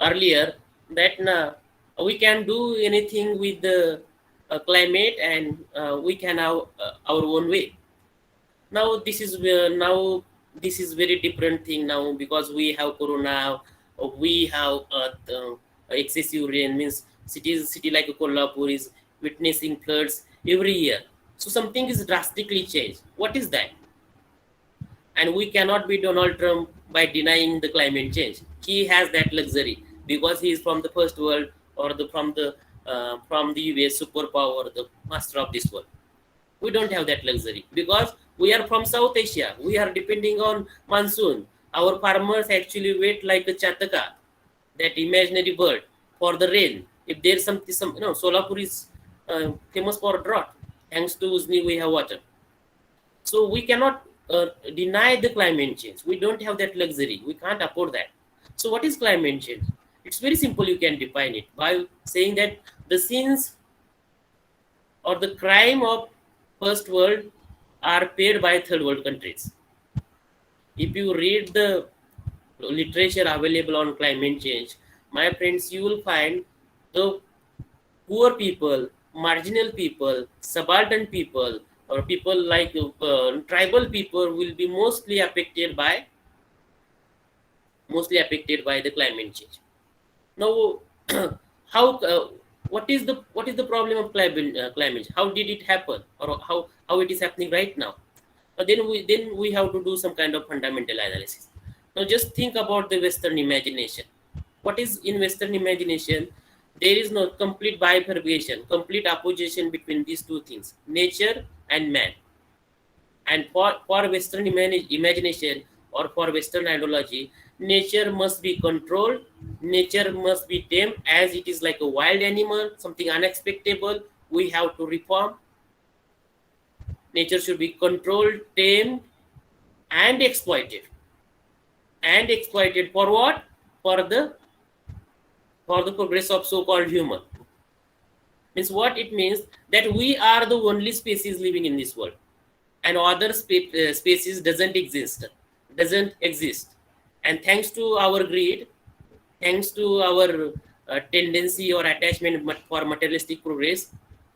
[SPEAKER 4] earlier that we can do anything with the climate and we can have our own way. Now this is very different thing now, because we have corona, we have excessive rain. Means city like Kolhapur is witnessing floods every year. So something is drastically changed. What is that? And we cannot be Donald Trump by denying the climate change. He has that luxury because he is from the first world, or from the US superpower, the master of this world. We don't have that luxury because we are from South Asia. We are depending on monsoon. Our farmers actually wait like a chataka, that imaginary bird, for the rain. If there's some Solapur is famous for drought. Thanks to Uzni, we have water. So we cannot deny the climate change. We don't have that luxury. We can't afford that. So what is climate change? It's very simple. You can define it by saying that the sins or the crime of first world are paid by third world countries. If you read the literature available on climate change, my friends, you will find the poor people, marginal people, subaltern people, or people like tribal people will be mostly affected by the climate change. Now, how what is the problem of climate? How did it happen, or how it is happening right now? Then we have to do some kind of fundamental analysis. Now, just think about the Western imagination. What is in Western imagination? There is no complete bifurcation, complete opposition between these two things, nature and man. And for Western imagination, or for Western ideology, nature must be controlled, nature must be tamed, as it is like a wild animal, something unexpected. We have to reform. Nature should be controlled, tamed, and exploited. And exploited for what? For the progress of so-called human. Means what it means? That we are the only species living in this world, and other species doesn't exist. And thanks to our greed, thanks to our tendency or attachment for materialistic progress,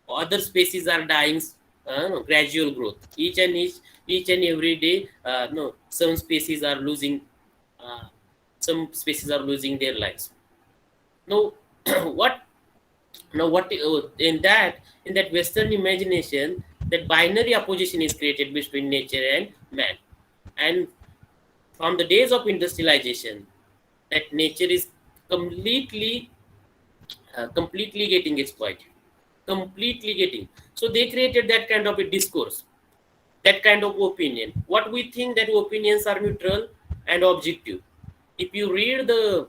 [SPEAKER 4] other species are dying. Gradual growth. Each and every day, no, some species are losing. Some species are losing their lives. Now, what? Now, what in that Western imagination, that binary opposition is created between nature and man, and from the days of industrialization, that nature is completely getting exploited, completely getting. So they created that kind of a discourse, that kind of opinion. What we think that opinions are neutral and objective. If you read the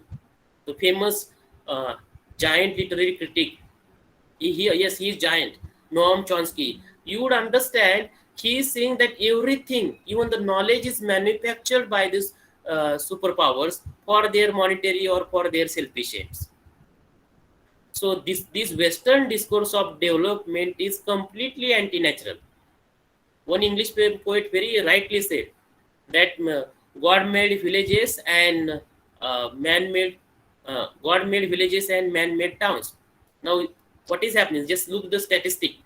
[SPEAKER 4] famous giant literary critic, yes, he is giant, Noam Chomsky, you would understand he is saying that everything, even the knowledge, is manufactured by these superpowers for their monetary or for their selfish aims. So this Western discourse of development is completely anti-natural. One English poet very rightly said that God-made villages and man-made God-made villages and man-made towns. Now, what is happening? Just look the statistic.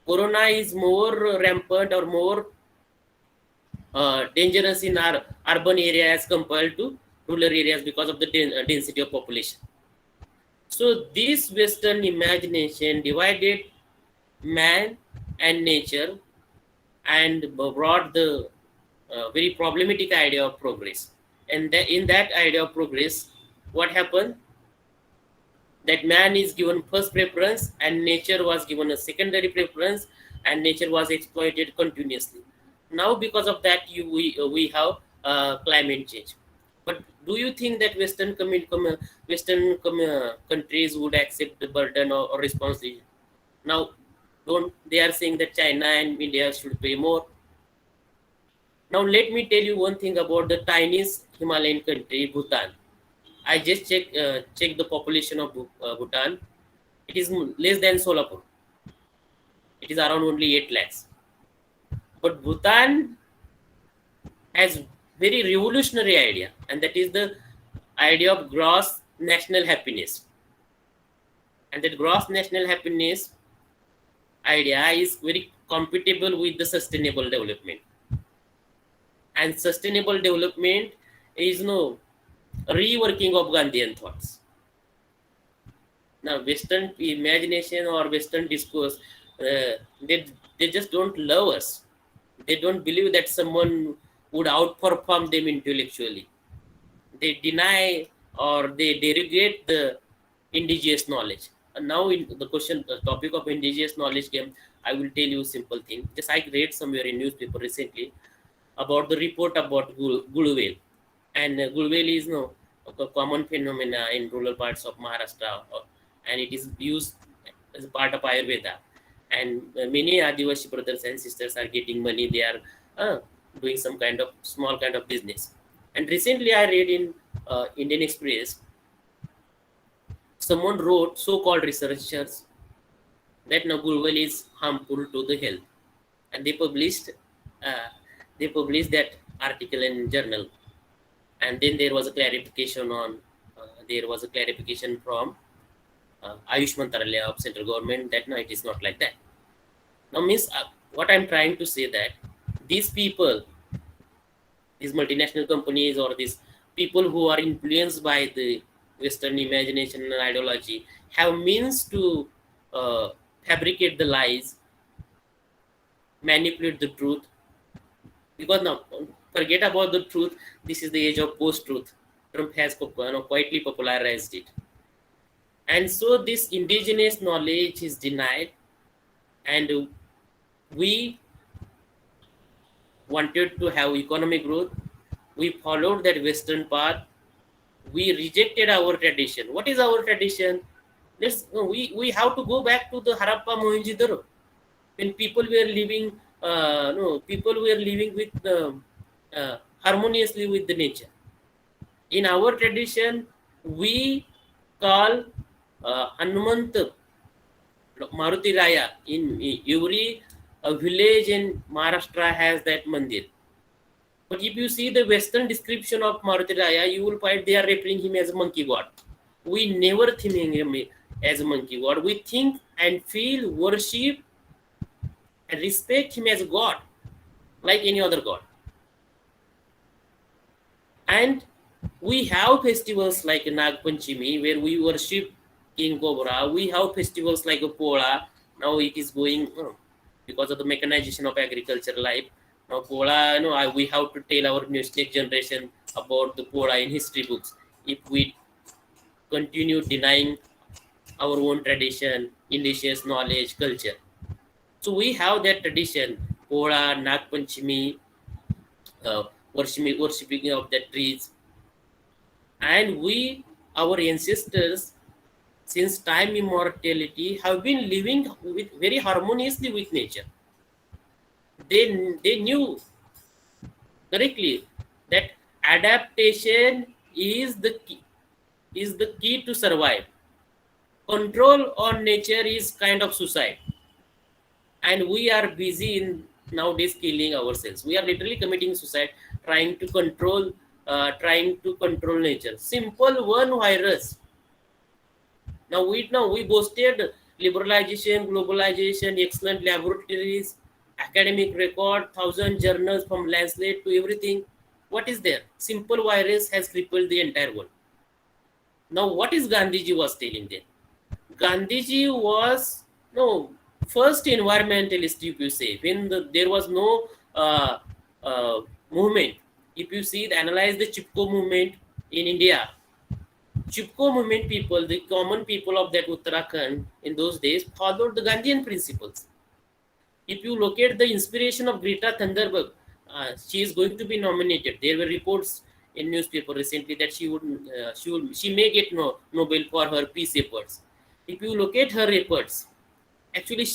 [SPEAKER 4] Corona is more rampant or more dangerous in our urban areas compared to rural areas because of the density of population. So this Western imagination divided man and nature and brought the very problematic idea of progress. And in that idea of progress, what happened? That man is given first preference and nature was given a secondary preference, and nature was exploited continuously. Now, because of that, we have climate change. But do you think that Western countries would accept the burden or responsibility? Now, don't they are saying that China and India should pay more. Now, let me tell you one thing about the tiniest Himalayan country, Bhutan. I just checked the population of Bhutan. It is less than Solapur. It is around only 8 lakhs. But Bhutan has very revolutionary idea, and that is the idea of gross national happiness. And that gross national happiness idea is very compatible with the sustainable development. And sustainable development is no reworking of Gandhian thoughts. Now, Western imagination or Western discourse, they just don't love us. They don't believe that someone would outperform them intellectually. They deny or they derogate the indigenous knowledge. And now, in the topic of indigenous knowledge came, I will tell you a simple thing. Just I read somewhere in newspaper recently about the report about gulu whale. And gulu whale is a common phenomena in rural parts of Maharashtra, and it is used as a part of Ayurveda. And many Adivashi brothers and sisters are getting money. They are doing some kind of small kind of business. And recently I read in Indian Express, someone wrote, so-called researchers, that gulu is harmful to the health, and they published that article in journal, and then there was a clarification on from Ayush Mantralayya of central government that no, it is not like that. Now, what I'm trying to say that these people, these multinational companies or these people who are influenced by the Western imagination and ideology have means to fabricate the lies, manipulate the truth. Because now, forget about the truth. This is the age of post-truth. Trump has quietly popularized it. And so this indigenous knowledge is denied, and we wanted to have economic growth. We followed that Western path. We rejected our tradition. What is our tradition? We have to go back to the Harappa Mohenjo-daro, when people were living with harmoniously with the nature. In our tradition, we call Hanumant Maruti Raya. In every village in Maharashtra has that mandir. But if you see the Western description of Maruti Raya, you will find they are referring him as a monkey god. We never think him as a monkey god. We think and feel, worship, and respect him as a god, like any other god. And we have festivals like Nag Panchami, where we worship King Cobra. We have festivals like Pola. Now it is going because of the mechanization of agricultural life. Now Pola, we have to tell our next generation about the Pola in history books. If we continue denying our own tradition, indigenous knowledge, culture. So we have that tradition, Pola, Nag Panchami, worshipping of the trees. And our ancestors, since time immortality, have been living very harmoniously with nature. They knew correctly that adaptation is the key to survive. Control on nature is kind of suicide. And we are busy in nowadays killing ourselves. We are literally committing suicide, trying to control nature. Simple one virus. Now we boasted liberalization, globalization, excellent laboratories, academic record, 1,000 journals from Lancet to everything. What is there? Simple virus has crippled the entire world. Now what is Gandhiji was telling there? Gandhiji was first environmentalist, if you say, when there was no movement. If you see, analyze the Chipko movement in India. Chipko movement people, the common people of that Uttarakhand in those days, followed the Gandhian principles. If you locate the inspiration of Greta Thunberg, she is going to be nominated. There were reports in newspaper recently that she may get Nobel for her peace efforts. If you locate her efforts, actually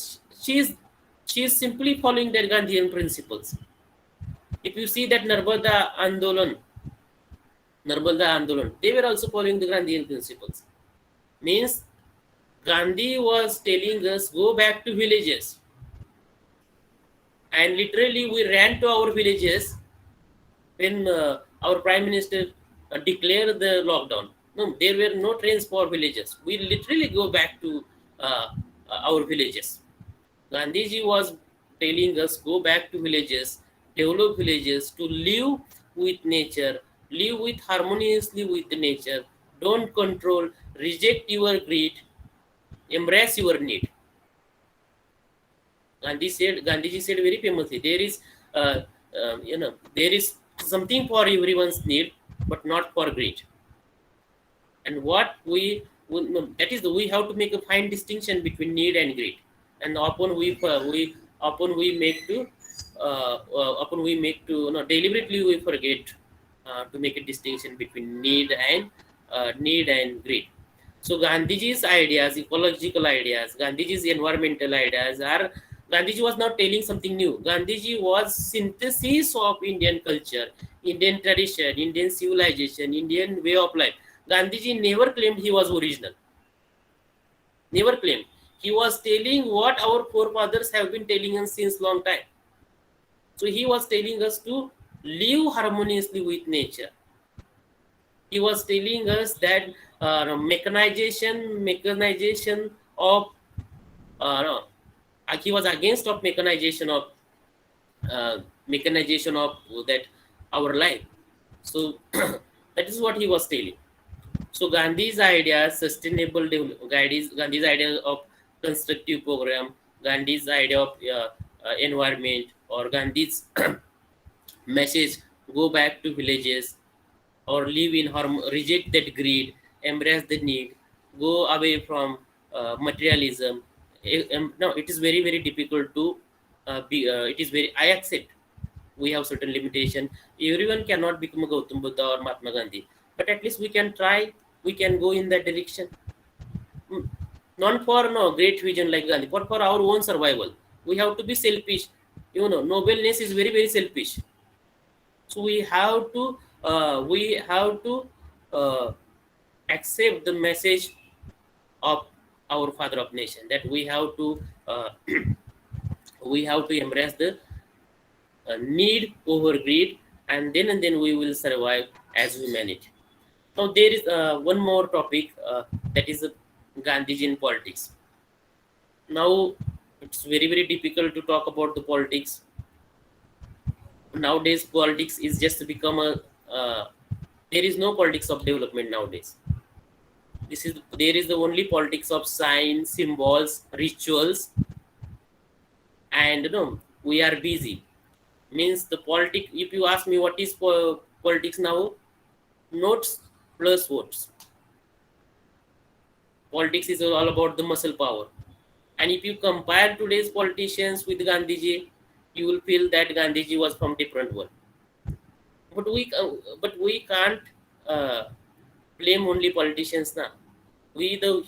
[SPEAKER 4] she is simply following their Gandhian principles. If you see that Narmada Andolan, they were also following the Gandhian principles. Means Gandhi was telling us, go back to villages. And literally we ran to our villages when our Prime Minister declared the lockdown. No, there were no trains for villages. We literally go back to our villages. Gandhiji was telling us, go back to villages, develop villages, to live with nature, live with harmoniously with nature, don't control, reject your greed, embrace your need. Gandhiji said very famously, there is something for everyone's need, but not for greed. And we have to make a fine distinction between need and greed. And often we make to deliberately we forget to make a distinction between need and greed. So Gandhiji's ideas, ecological ideas, Gandhiji's environmental ideas Gandhiji was not telling something new. Gandhiji was synthesis of Indian culture, Indian tradition, Indian civilization, Indian way of life. Gandhiji never claimed he was original. Never claimed. He was telling what our forefathers have been telling us since long time. So he was telling us to live harmoniously with nature. He was telling us that mechanization of no, he was against of uh, mechanization of that our life. So that is what he was telling. So Gandhi's idea, sustainable development, Gandhi's idea of constructive program, Gandhi's idea of environment, or Gandhi's message, go back to villages or live in harm, reject that greed, embrace the need, go away from materialism. No, it is very very difficult to be. It is very. I accept we have certain limitation. Everyone cannot become a Gautam Buddha or Mahatma Gandhi, but at least we can try. We can go in that direction. Mm, not for no great vision like Gandhi, but for our own survival. We have to be selfish. You know, nobleness is very very selfish. So we have to uh, accept the message of our father of nation, that we have to embrace the need over greed, and then we will survive as humanity. Now there is one more topic, that is Gandhiji in politics. Now it's very very difficult to talk about the politics nowadays. Politics is just become a there is no politics of development nowadays. There is the only politics of signs, symbols, rituals, and we are busy. Means the politic. If you ask me what is politics now, notes plus votes. Politics is all about the muscle power. And if you compare today's politicians with Gandhiji, you will feel that Gandhiji was from different world. But we can't uh, blame only politicians now. We the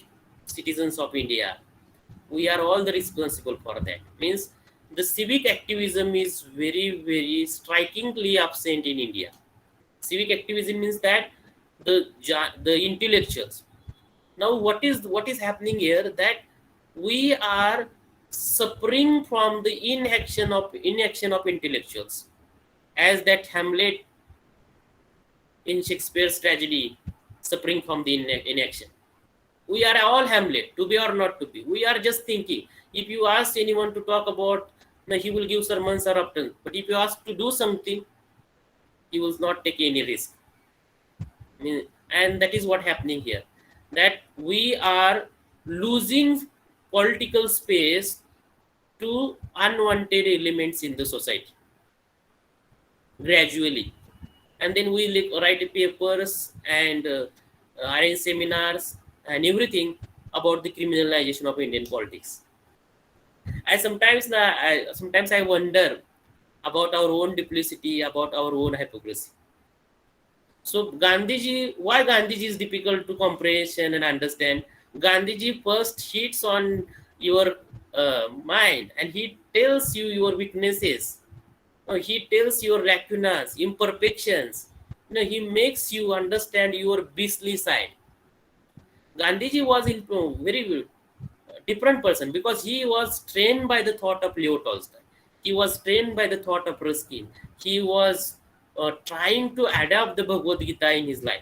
[SPEAKER 4] citizens of India, we are all the responsible for that. Means the civic activism is very very strikingly absent in India. Civic activism means that the intellectuals. Now what is happening here, that we are suffering from the inaction of intellectuals, as that Hamlet in Shakespeare's tragedy, suffering from the inaction. We are all Hamlet, to be or not to be. We are just thinking. If you ask anyone to talk about, he will give sermons or often. But if you ask to do something, he will not take any risk. And that is what happening here. That we are losing political space to unwanted elements in the society gradually. And then we write papers and arrange seminars and everything about the criminalization of Indian politics. Sometimes I wonder about our own duplicity, about our own hypocrisy. So why Gandhiji is difficult to comprehension and understand? Gandhiji first hits on your mind, and he tells you your weaknesses. He tells your lacunas, imperfections. He makes you understand your beastly side. Gandhiji was a very different person, because he was trained by the thought of Leo Tolstoy. He was trained by the thought of Ruskin. He was trying to adapt the Bhagavad Gita in his life.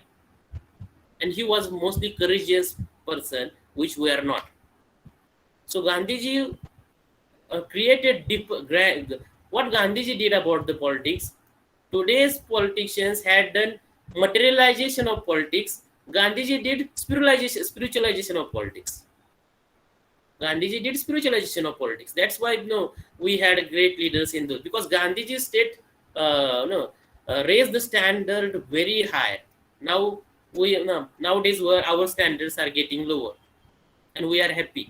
[SPEAKER 4] And he was mostly courageous person, which we are not. So Gandhiji created what Gandhiji did about the politics. Today's politicians had done materialization of politics. Gandhiji did spiritualization of politics. Gandhiji did spiritualization of politics. That's why we had great leaders in those, because Gandhiji state raised the standard very high. Now nowadays our standards are getting lower, and we are happy.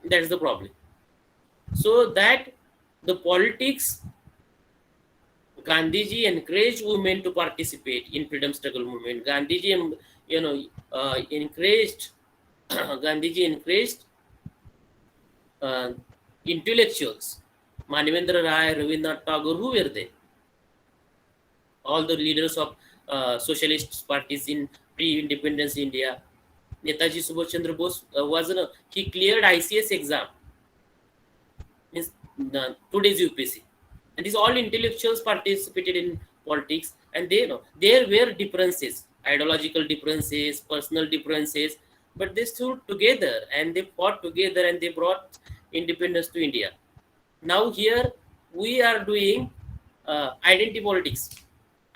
[SPEAKER 4] That's the problem. So that the politics, Gandhiji encouraged women to participate in freedom struggle movement. Gandhiji, encouraged Gandhiji encouraged intellectuals. Manavendra Rai, Rabindranath Tagore, who were they? All the leaders of socialist parties in pre-independence India. Netaji Subhash Chandra Bose he cleared ICS exam. Means today's UPSC. And these all intellectuals participated in politics, and they know there were differences, ideological differences, personal differences, but they stood together and they fought together and they brought independence to India. Now here we are doing identity politics.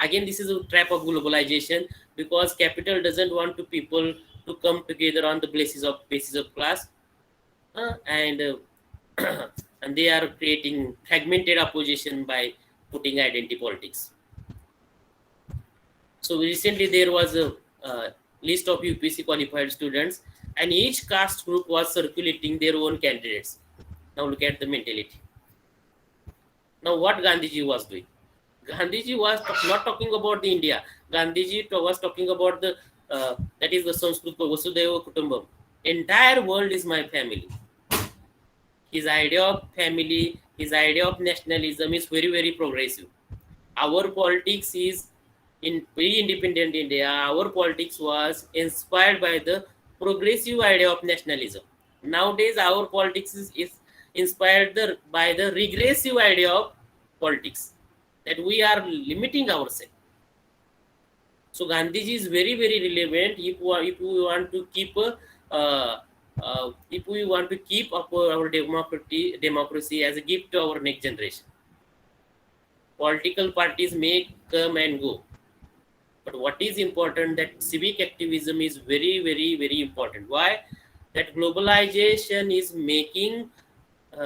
[SPEAKER 4] Again, this is a trap of globalization, because capital doesn't want to people to come together on the basis of class, and and they are creating fragmented opposition by putting identity politics. So recently there was a list of UPC qualified students, and each caste group was circulating their own candidates. Now look at the mentality. Now what Gandhiji was doing? Gandhiji was not talking about the India. Gandhiji was talking about the that is the Sanskrit Vasudhaiva Kutumbam. Entire world is my family. His idea of family, his idea of nationalism is very, very progressive. Our politics is in pre-independent India. Our politics was inspired by the progressive idea of nationalism. Nowadays, our politics is inspired by the regressive idea of politics, that we are limiting ourselves. So Gandhiji is very, very relevant if we want to keep if we want to keep up our democracy as a gift to our next generation. Political parties may come and go, but what is important, that civic activism is very, very, very important. Why? That globalization is making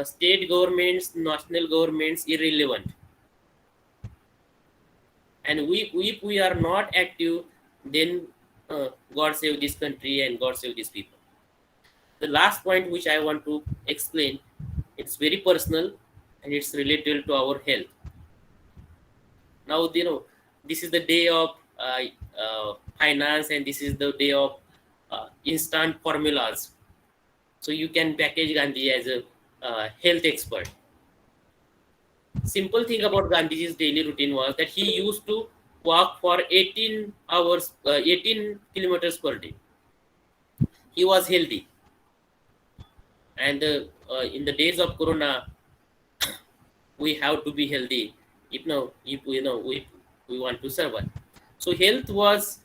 [SPEAKER 4] state governments, national governments irrelevant. And if we are not active, then God save this country and God save these people. The last point which I want to explain, it's very personal and it's related to our health. Now, this is the day of finance, and this is the day of instant formulas. So you can package Gandhi as a health expert. Simple thing about Gandhiji's daily routine was that he used to walk for 18 kilometers per day. He was healthy. And in the days of Corona, we have to be healthy if we want to survive. So health was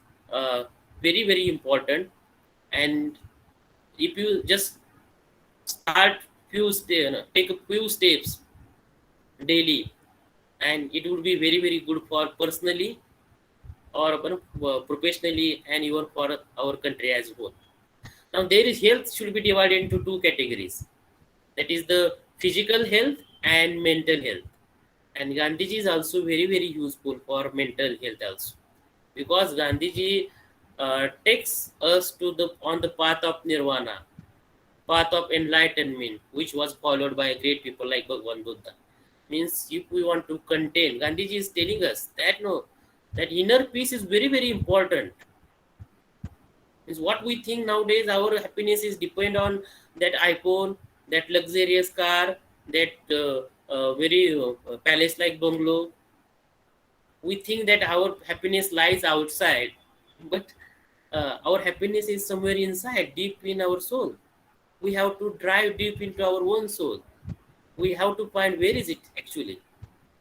[SPEAKER 4] very, very important. And if you just start take a few steps daily, and it would be very, very good for personally or professionally, and even for our country as a whole. Now there is health should be divided into two categories, that is the physical health and mental health. And Gandhiji is also very, very useful for mental health also, because Gandhiji takes us on the path of nirvana, path of enlightenment, which was followed by great people like Bhagwan Buddha. Means if we want to contain, Gandhiji is telling us that that inner peace is very, very important. Is what we think nowadays our happiness is depend on that iPhone, that luxurious car, that very palace like bungalow. We think that our happiness lies outside, but our happiness is somewhere inside, deep in our soul. We have to drive deep into our own soul. We have to find where is it actually.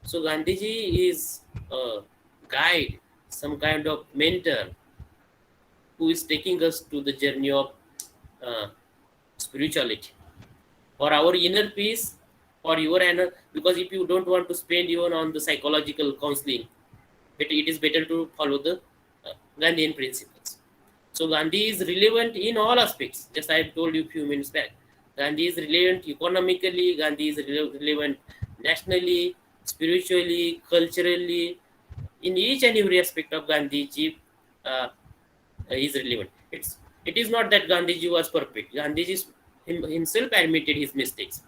[SPEAKER 4] So Gandhiji is a guide, some kind of mentor, who is taking us to the journey of spirituality, for our inner peace, for your inner. Because if you don't want to spend even on the psychological counseling, it is better to follow the Gandhian principles. So Gandhi is relevant in all aspects. Just I told you a few minutes back. Gandhi is relevant economically, Gandhi is relevant nationally, spiritually, culturally. In each and every aspect of Gandhiji is relevant. It is not that Gandhiji was perfect. Gandhiji himself admitted his mistakes.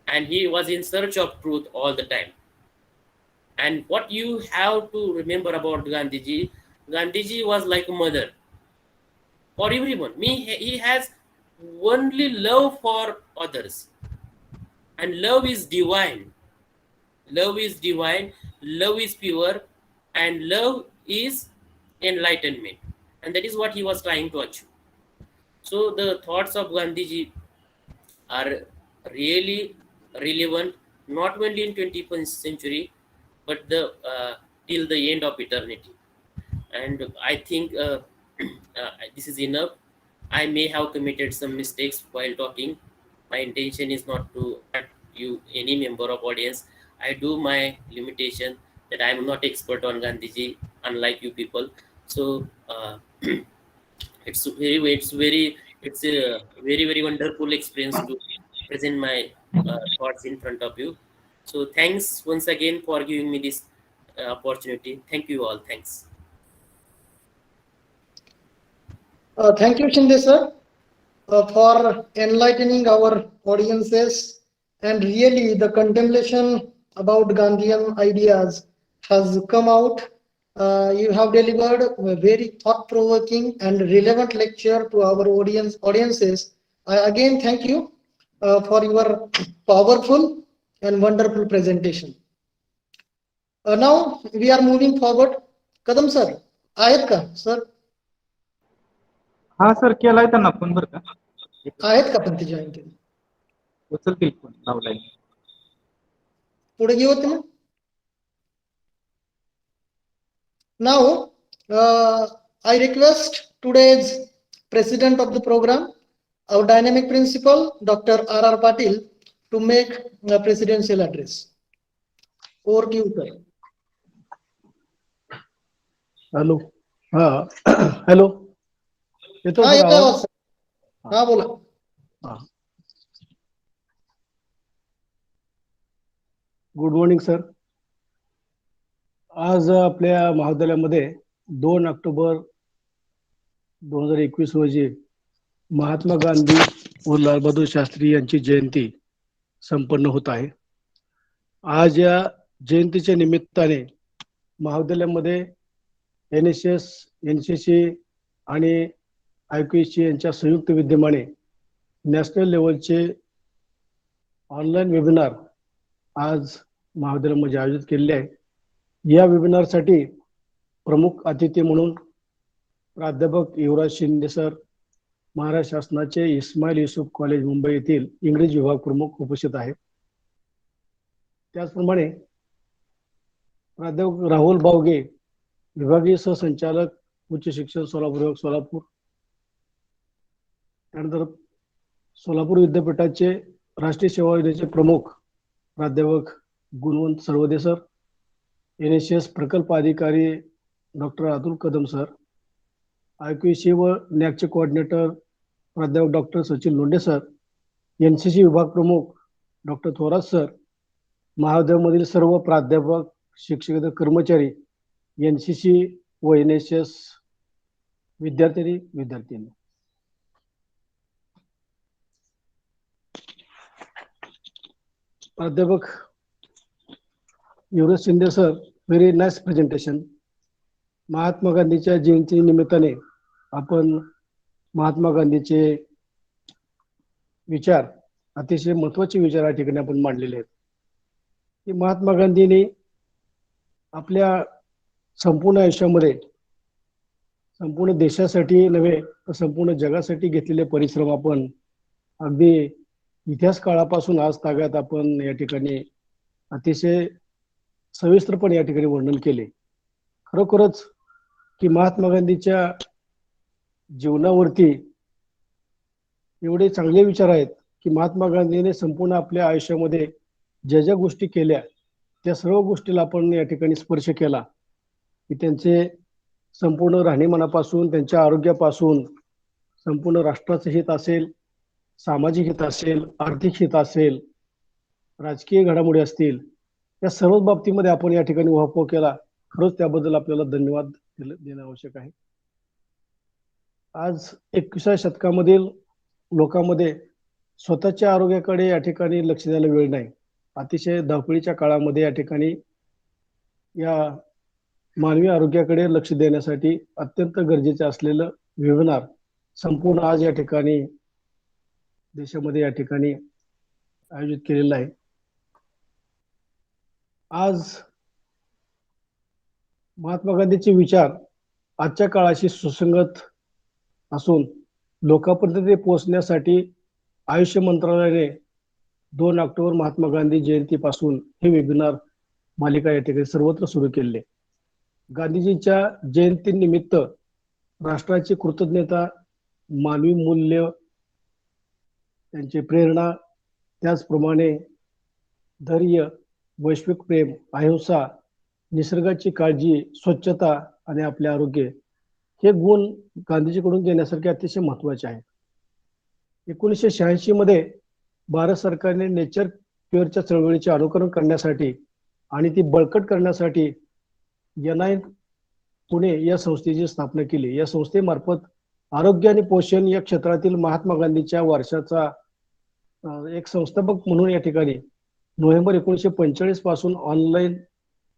[SPEAKER 4] And he was in search of truth all the time. And what you have to remember about Gandhiji was like a mother for everyone. He has only love for others, and love is divine. Love is divine, love is pure, and love is enlightenment, and that is what he was trying to achieve. So the thoughts of Gandhiji are really relevant not only in 21st century, but till the end of eternity. And I think this is enough. I may have committed some mistakes while talking. My intention is not to hurt you, any member of audience. I do my limitation that I am not expert on Gandhiji, unlike you people. So it's a very wonderful experience to present my thoughts in front of you. So thanks once again for giving me this opportunity. Thank you all. Thanks.
[SPEAKER 3] Thank you, Shinde sir, for enlightening our audiences. And really, the contemplation about Gandhian ideas has come out. You have delivered a very thought-provoking and relevant lecture to our audiences. I again thank you for your powerful and wonderful presentation. Now we are moving forward. Kadam sir, आहेत का sir?
[SPEAKER 1] हा sir, केलाय त्यांना phone बरं का,
[SPEAKER 3] आहेत का पण ते जॉईन केलं?
[SPEAKER 1] उचलतील फोन लावलाय.
[SPEAKER 3] पुढे घेऊ होते ना. Now, I request today's president of the program, our dynamic principal, Dr. R.R. Patil, to make the presidential address. Over to you, sir.
[SPEAKER 6] Hello. हा हॅलो, येतो
[SPEAKER 3] हाँ,
[SPEAKER 6] सर
[SPEAKER 3] येतो
[SPEAKER 6] आवाज?
[SPEAKER 3] आवाज. हाँ, बोला.
[SPEAKER 6] हा. Good morning sir. आज आपल्या महाविद्यालयामध्ये 2 ऑक्टोबर 2021 रोजी महात्मा गांधी व लालबहादूर शास्त्री यांची जयंती संपन्न होत आहे. आज या जयंतीच्या निमित्ताने महाविद्यालयामध्ये NSS, NCC आणि IQC यांच्या संयुक्त विद्यमाने नॅशनल लेवलचे ऑनलाईन वेबिनार आज महाविद्यालयामध्ये आयोजित केलेले आहे. या वेबिनारसाठी प्रमुख अतिथी म्हणून प्राध्यापक युवराज शिंदे सर, महाराष्ट्र शासनाचे इस्माईल युसुफ कॉलेज मुंबई येथील इंग्रजी विभाग प्रमुख उपस्थित आहेत. त्याचप्रमाणे प्राध्यापक राहुल बावगे, विभागीय सहसंचालक उच्च शिक्षण सोलापूर, त्यानंतर सोलापूर विद्यापीठाचे राष्ट्रीय सेवा योजनेचे प्रमुख प्राध्यापक गुणवंत सरवदे सर, NSS प्रकल्प अधिकारी doctor Atul Kadam sir, IQC व NACचे कोऑर्डिनेटर प्राध्यापक doctor Sachin Londhe sir, NCC विभाग प्रमुख डॉक्टर थोरात सर, महाविद्यालयामधील सर्व प्राध्यापक, शिक्षक, कर्मचारी, NCC व NSS विद्यार्थी. प्राध्यापक Yuvraj Shinde sir, very nice presentation. Mahatma गांधीच्या जयंती निमित्ताने आपण महात्मा गांधीचे विचार, अतिशय महत्वाचे विचार या ठिकाणी आपण मांडलेले आहेत. की महात्मा गांधींनी आपल्या संपूर्ण आयुष्यामध्ये संपूर्ण देशासाठी नव्हे तर संपूर्ण जगासाठी घेतलेले परिश्रम आपण अगदी इतिहास काळापासून आज तागायत आपण या ठिकाणी अतिशय सविस्तरपणे या ठिकाणी वर्णन केले. खरोखरच की महात्मा गांधीच्या जीवनावरती एवढे चांगले विचार आहेत की महात्मा गांधीने संपूर्ण आपल्या आयुष्यामध्ये ज्या गोष्टी केल्या त्या सर्व गोष्टीला आपण या ठिकाणी स्पर्श केला. की त्यांचे संपूर्ण राहणीमानापासून, त्यांच्या आरोग्यापासून, संपूर्ण राष्ट्राचं हित असेल, सामाजिक हित असेल, आर्थिक हित असेल, राजकीय घडामोडी असतील, या सर्व बाबतीमध्ये आपण या ठिकाणी उहापोह केला. खरंच त्याबद्दल आपल्याला धन्यवाद देणं आवश्यक आहे. आज 21व्या शतकामधील लोकांमध्ये स्वतःच्या आरोग्याकडे या ठिकाणी लक्ष द्यायला वेळ नाही. अतिशय धावपळीच्या काळामध्ये या ठिकाणी या मानवी आरोग्याकडे लक्ष देण्यासाठी अत्यंत गरजेचे असलेलं वेबिनार संपूर्ण आज या ठिकाणी देशामध्ये या ठिकाणी आयोजित केलेलं आहे. आज महात्मा गांधीचे विचार आजच्या काळाशी सुसंगत असून लोकांपर्यंत ते पोहोचण्यासाठी आयुष मंत्रालयाने 2 ऑक्टोबर महात्मा गांधी जयंतीपासून हे वेबिनार मालिका या ठिकाणी सर्वत्र सुरू केले. गांधीजींच्या जयंतीनिमित्त राष्ट्राची कृतज्ञता, मानवी मूल्य, त्यांची प्रेरणा, त्याचप्रमाणे धैर्य, वैश्विक प्रेम, अहिंसा, निसर्गाची काळजी, स्वच्छता आणि आपले आरोग्य हे गुण गांधीजीकडून घेण्यासारखे अतिशय महत्वाचे आहेत. 1986 मध्ये भारत सरकारने नेचर क्युअरच्या चळवळीचे अनुकरण करण्यासाठी आणि ती बळकट करण्यासाठी NI पुणे या संस्थेची स्थापना केली. या संस्थेमार्फत आरोग्य आणि पोषण या क्षेत्रातील महात्मा गांधीच्या वारशाचा एक संस्थापक म्हणून या ठिकाणी नोव्हेंबर 1945 पासून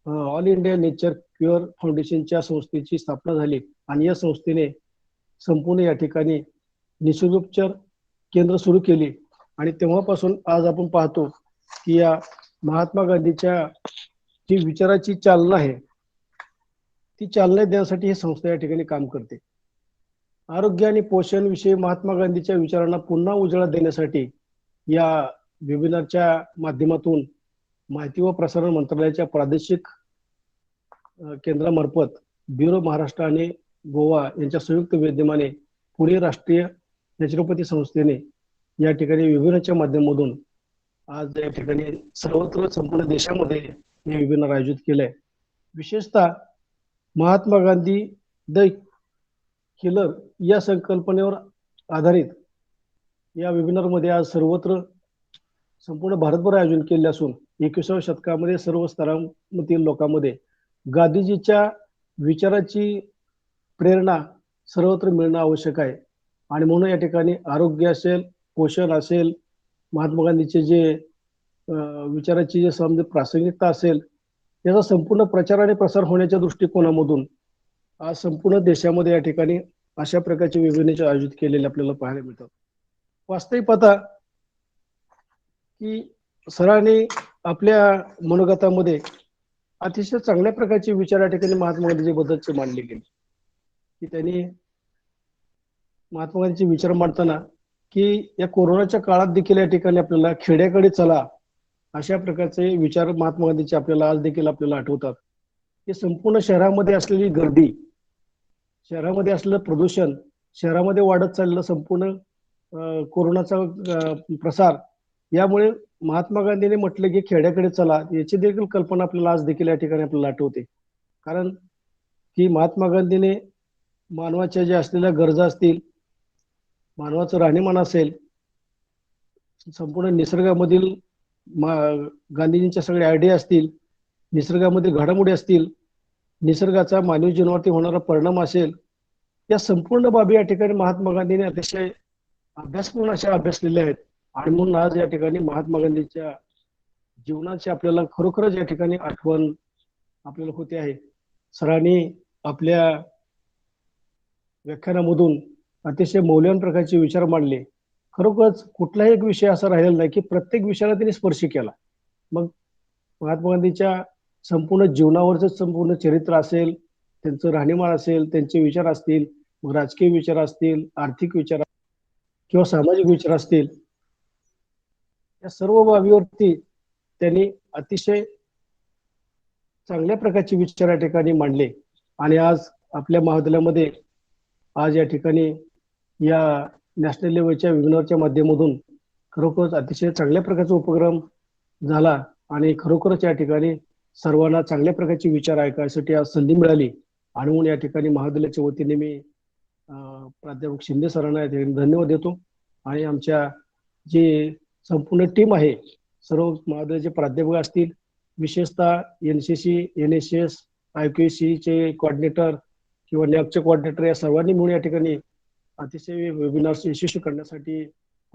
[SPEAKER 6] ऑल इंडिया नेचर क्युअर फाउंडेशनच्या संस्थेची स्थापना झाली आणि या संस्थेने संपूर्ण या ठिकाणी निसर्गोपचार केंद्र सुरू केली आणि तेव्हापासून आज आपण पाहतो की या महात्मा गांधीच्या जी विचाराची चालना आहे ती चालना देण्यासाठी ही संस्था या ठिकाणी काम करते. आरोग्य आणि पोषण विषयी महात्मा गांधीच्या विचारांना पुन्हा उजाळा देण्यासाठी या वेबिनारच्या माध्यमातून माहिती व प्रसारण मंत्रालयाच्या प्रादेशिक केंद्रामार्फत ब्युरो महाराष्ट्र आणि गोवा यांच्या संयुक्त विद्यमाने पुणे राष्ट्रीय नॅचरोपॅथी संस्थेने या ठिकाणी वेबिनारच्या माध्यमातून आज या ठिकाणी सर्वत्र संपूर्ण देशामध्ये हे वेबिनार आयोजित केलंय. विशेषतः महात्मा गांधी द किलर या संकल्पनेवर आधारित या वेबिनारमध्ये आज सर्वत्र संपूर्ण भारतभर आयोजन केले असून 21व्या शतकामध्ये सर्व स्तरामधील लोकांमध्ये गांधीजीच्या विचाराची प्रेरणा सर्वत्र मिळणं आवश्यक आहे आणि म्हणून या ठिकाणी आरोग्य असेल, पोषण असेल, महात्मा गांधीचे जे विचाराची जे समजा प्रासंगिकता असेल याचा संपूर्ण प्रचार आणि प्रसार होण्याच्या दृष्टिकोनामधून आज संपूर्ण देशामध्ये या ठिकाणी अशा प्रकारचे वेबिनार आयोजित केलेले आपल्याला पाहायला मिळतात. वास्तविक पाहता की सरांनी आपल्या मनोगतामध्ये अतिशय चांगल्या प्रकारचे विचार या ठिकाणी महात्मा गांधी बद्दलचे मांडले गेले की त्यांनी महात्मा गांधीचे विचार मांडताना की या कोरोनाच्या काळात देखील या ठिकाणी आपल्याला खेड्याकडे चला अशा प्रकारचे विचार महात्मा गांधीचे आपल्याला आज देखील आपल्याला आठवतात. की संपूर्ण शहरामध्ये असलेली गर्दी, शहरामध्ये असलेलं प्रदूषण, शहरामध्ये वाढत चाललेलं संपूर्ण कोरोनाचा प्रसार, यामुळे महात्मा गांधीने म्हटलं की खेड्याकडे चला याची देखील कल्पना आपल्याला आज देखील या ठिकाणी आपल्याला आठवते. कारण की महात्मा गांधीने मानवाच्या ज्या असलेल्या गरजा असतील, मानवाचं राहणीमान असेल, संपूर्ण निसर्गामधील गांधीजींच्या सगळ्या आयडिया असतील, निसर्गामध्ये घडामोडी असतील, निसर्गाचा मानवी जीवनावरती होणारा परिणाम असेल, या संपूर्ण बाबी या ठिकाणी महात्मा गांधीने अतिशय अभ्यासपूर्ण अशा अभ्यासलेल्या आहेत आणि म्हणून आज या ठिकाणी महात्मा गांधीच्या जीवनाची आपल्याला खरोखरच या ठिकाणी आठवण आपल्याला होते आहे. सरांनी आपल्या व्याख्यानामधून अतिशय मौल्यवान प्रकारचे विचार मांडले. खरोखरच कुठलाही एक विषय असा राहिलेला नाही की प्रत्येक विषयाला त्यांनी स्पर्श केला. मग महात्मा गांधीच्या संपूर्ण जीवनावरचं संपूर्ण चरित्र असेल, त्यांचं राहणीमान असेल, त्यांचे विचार असतील, मग राजकीय विचार असतील, आर्थिक विचार किंवा सामाजिक विचार असतील, या सर्व बाबीवरती त्यांनी अतिशय चांगल्या प्रकारचे विचार या ठिकाणी मांडले आणि आज आपल्या महाविद्यालयामध्ये आज या ठिकाणी या नॅशनल लेवलच्या वेबिनारच्या माध्यमातून खरोखरच अतिशय चांगल्या प्रकारचा उपक्रम झाला आणि खरोखरच या ठिकाणी सर्वांना चांगल्या प्रकारचे विचार ऐकायसाठी आज संधी मिळाली आणि म्हणून या ठिकाणी महाविद्यालयाच्या वतीने मी प्राध्यापक शिंदे सरांना या ठिकाणी धन्यवाद देतो आणि आमच्या जे संपूर्ण टीम आहे, सर्व महाविद्यालयाचे प्राध्यापक असतील, विशेषतः NCC, NSS, IQAC चे कोऑर्डिनेटर किंवा NAPचे कोऑर्डिनेटर या सर्वांनी मिळून या ठिकाणी अतिशय वेबिनार्स यशस्वी करण्यासाठी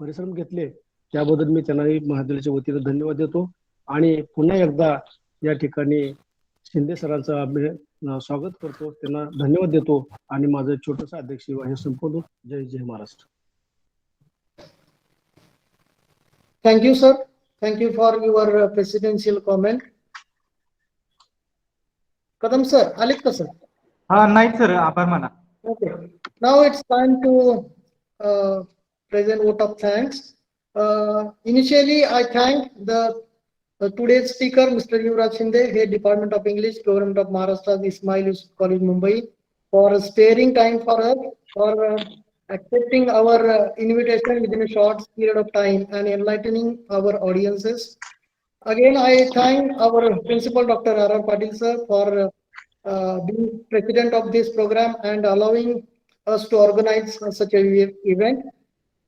[SPEAKER 6] परिश्रम घेतले, त्याबद्दल मी त्यांनाही महाविद्यालयाच्या वतीने धन्यवाद देतो आणि पुन्हा एकदा या ठिकाणी शिंदे सरांचं स्वागत करतो, त्यांना धन्यवाद देतो आणि माझं छोटंसं अध्यक्ष हे संपवतो. जय जय Maharashtra.
[SPEAKER 3] Thank you, sir. Thank you for your presidential comment. Kadam sir, आलेत का sir?
[SPEAKER 1] नाही सर, आभार माना.
[SPEAKER 3] Okay. Now it's time to present vote of thanks. Initially, I thank the today's speaker, Mr. Yuvraj Shinde, Head Department of English, Government of Maharashtra, Ismail Yusuf College, Mumbai, for sparing time for us, for accepting our invitation within a short period of time and enlightening our audiences. Again, I thank our principal, Dr. R. Patil sir, for being president of this program and allowing us to organize such a event.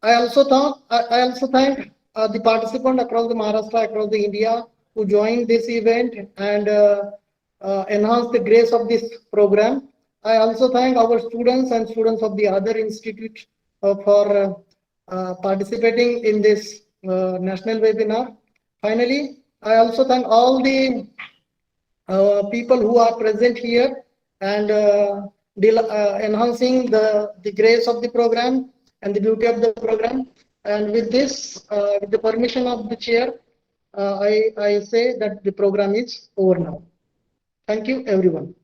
[SPEAKER 3] I also thank the participants across the Maharashtra, across the India, who joined this event and enhance the grace of this program. I also thank our students and students of the other institutes for participating in this national webinar. Finally, I also thank all the people who are present here and enhancing the grace of the program and the beauty of the program. And with this, with the permission of the chair, I say that the program is over now. Thank you, everyone.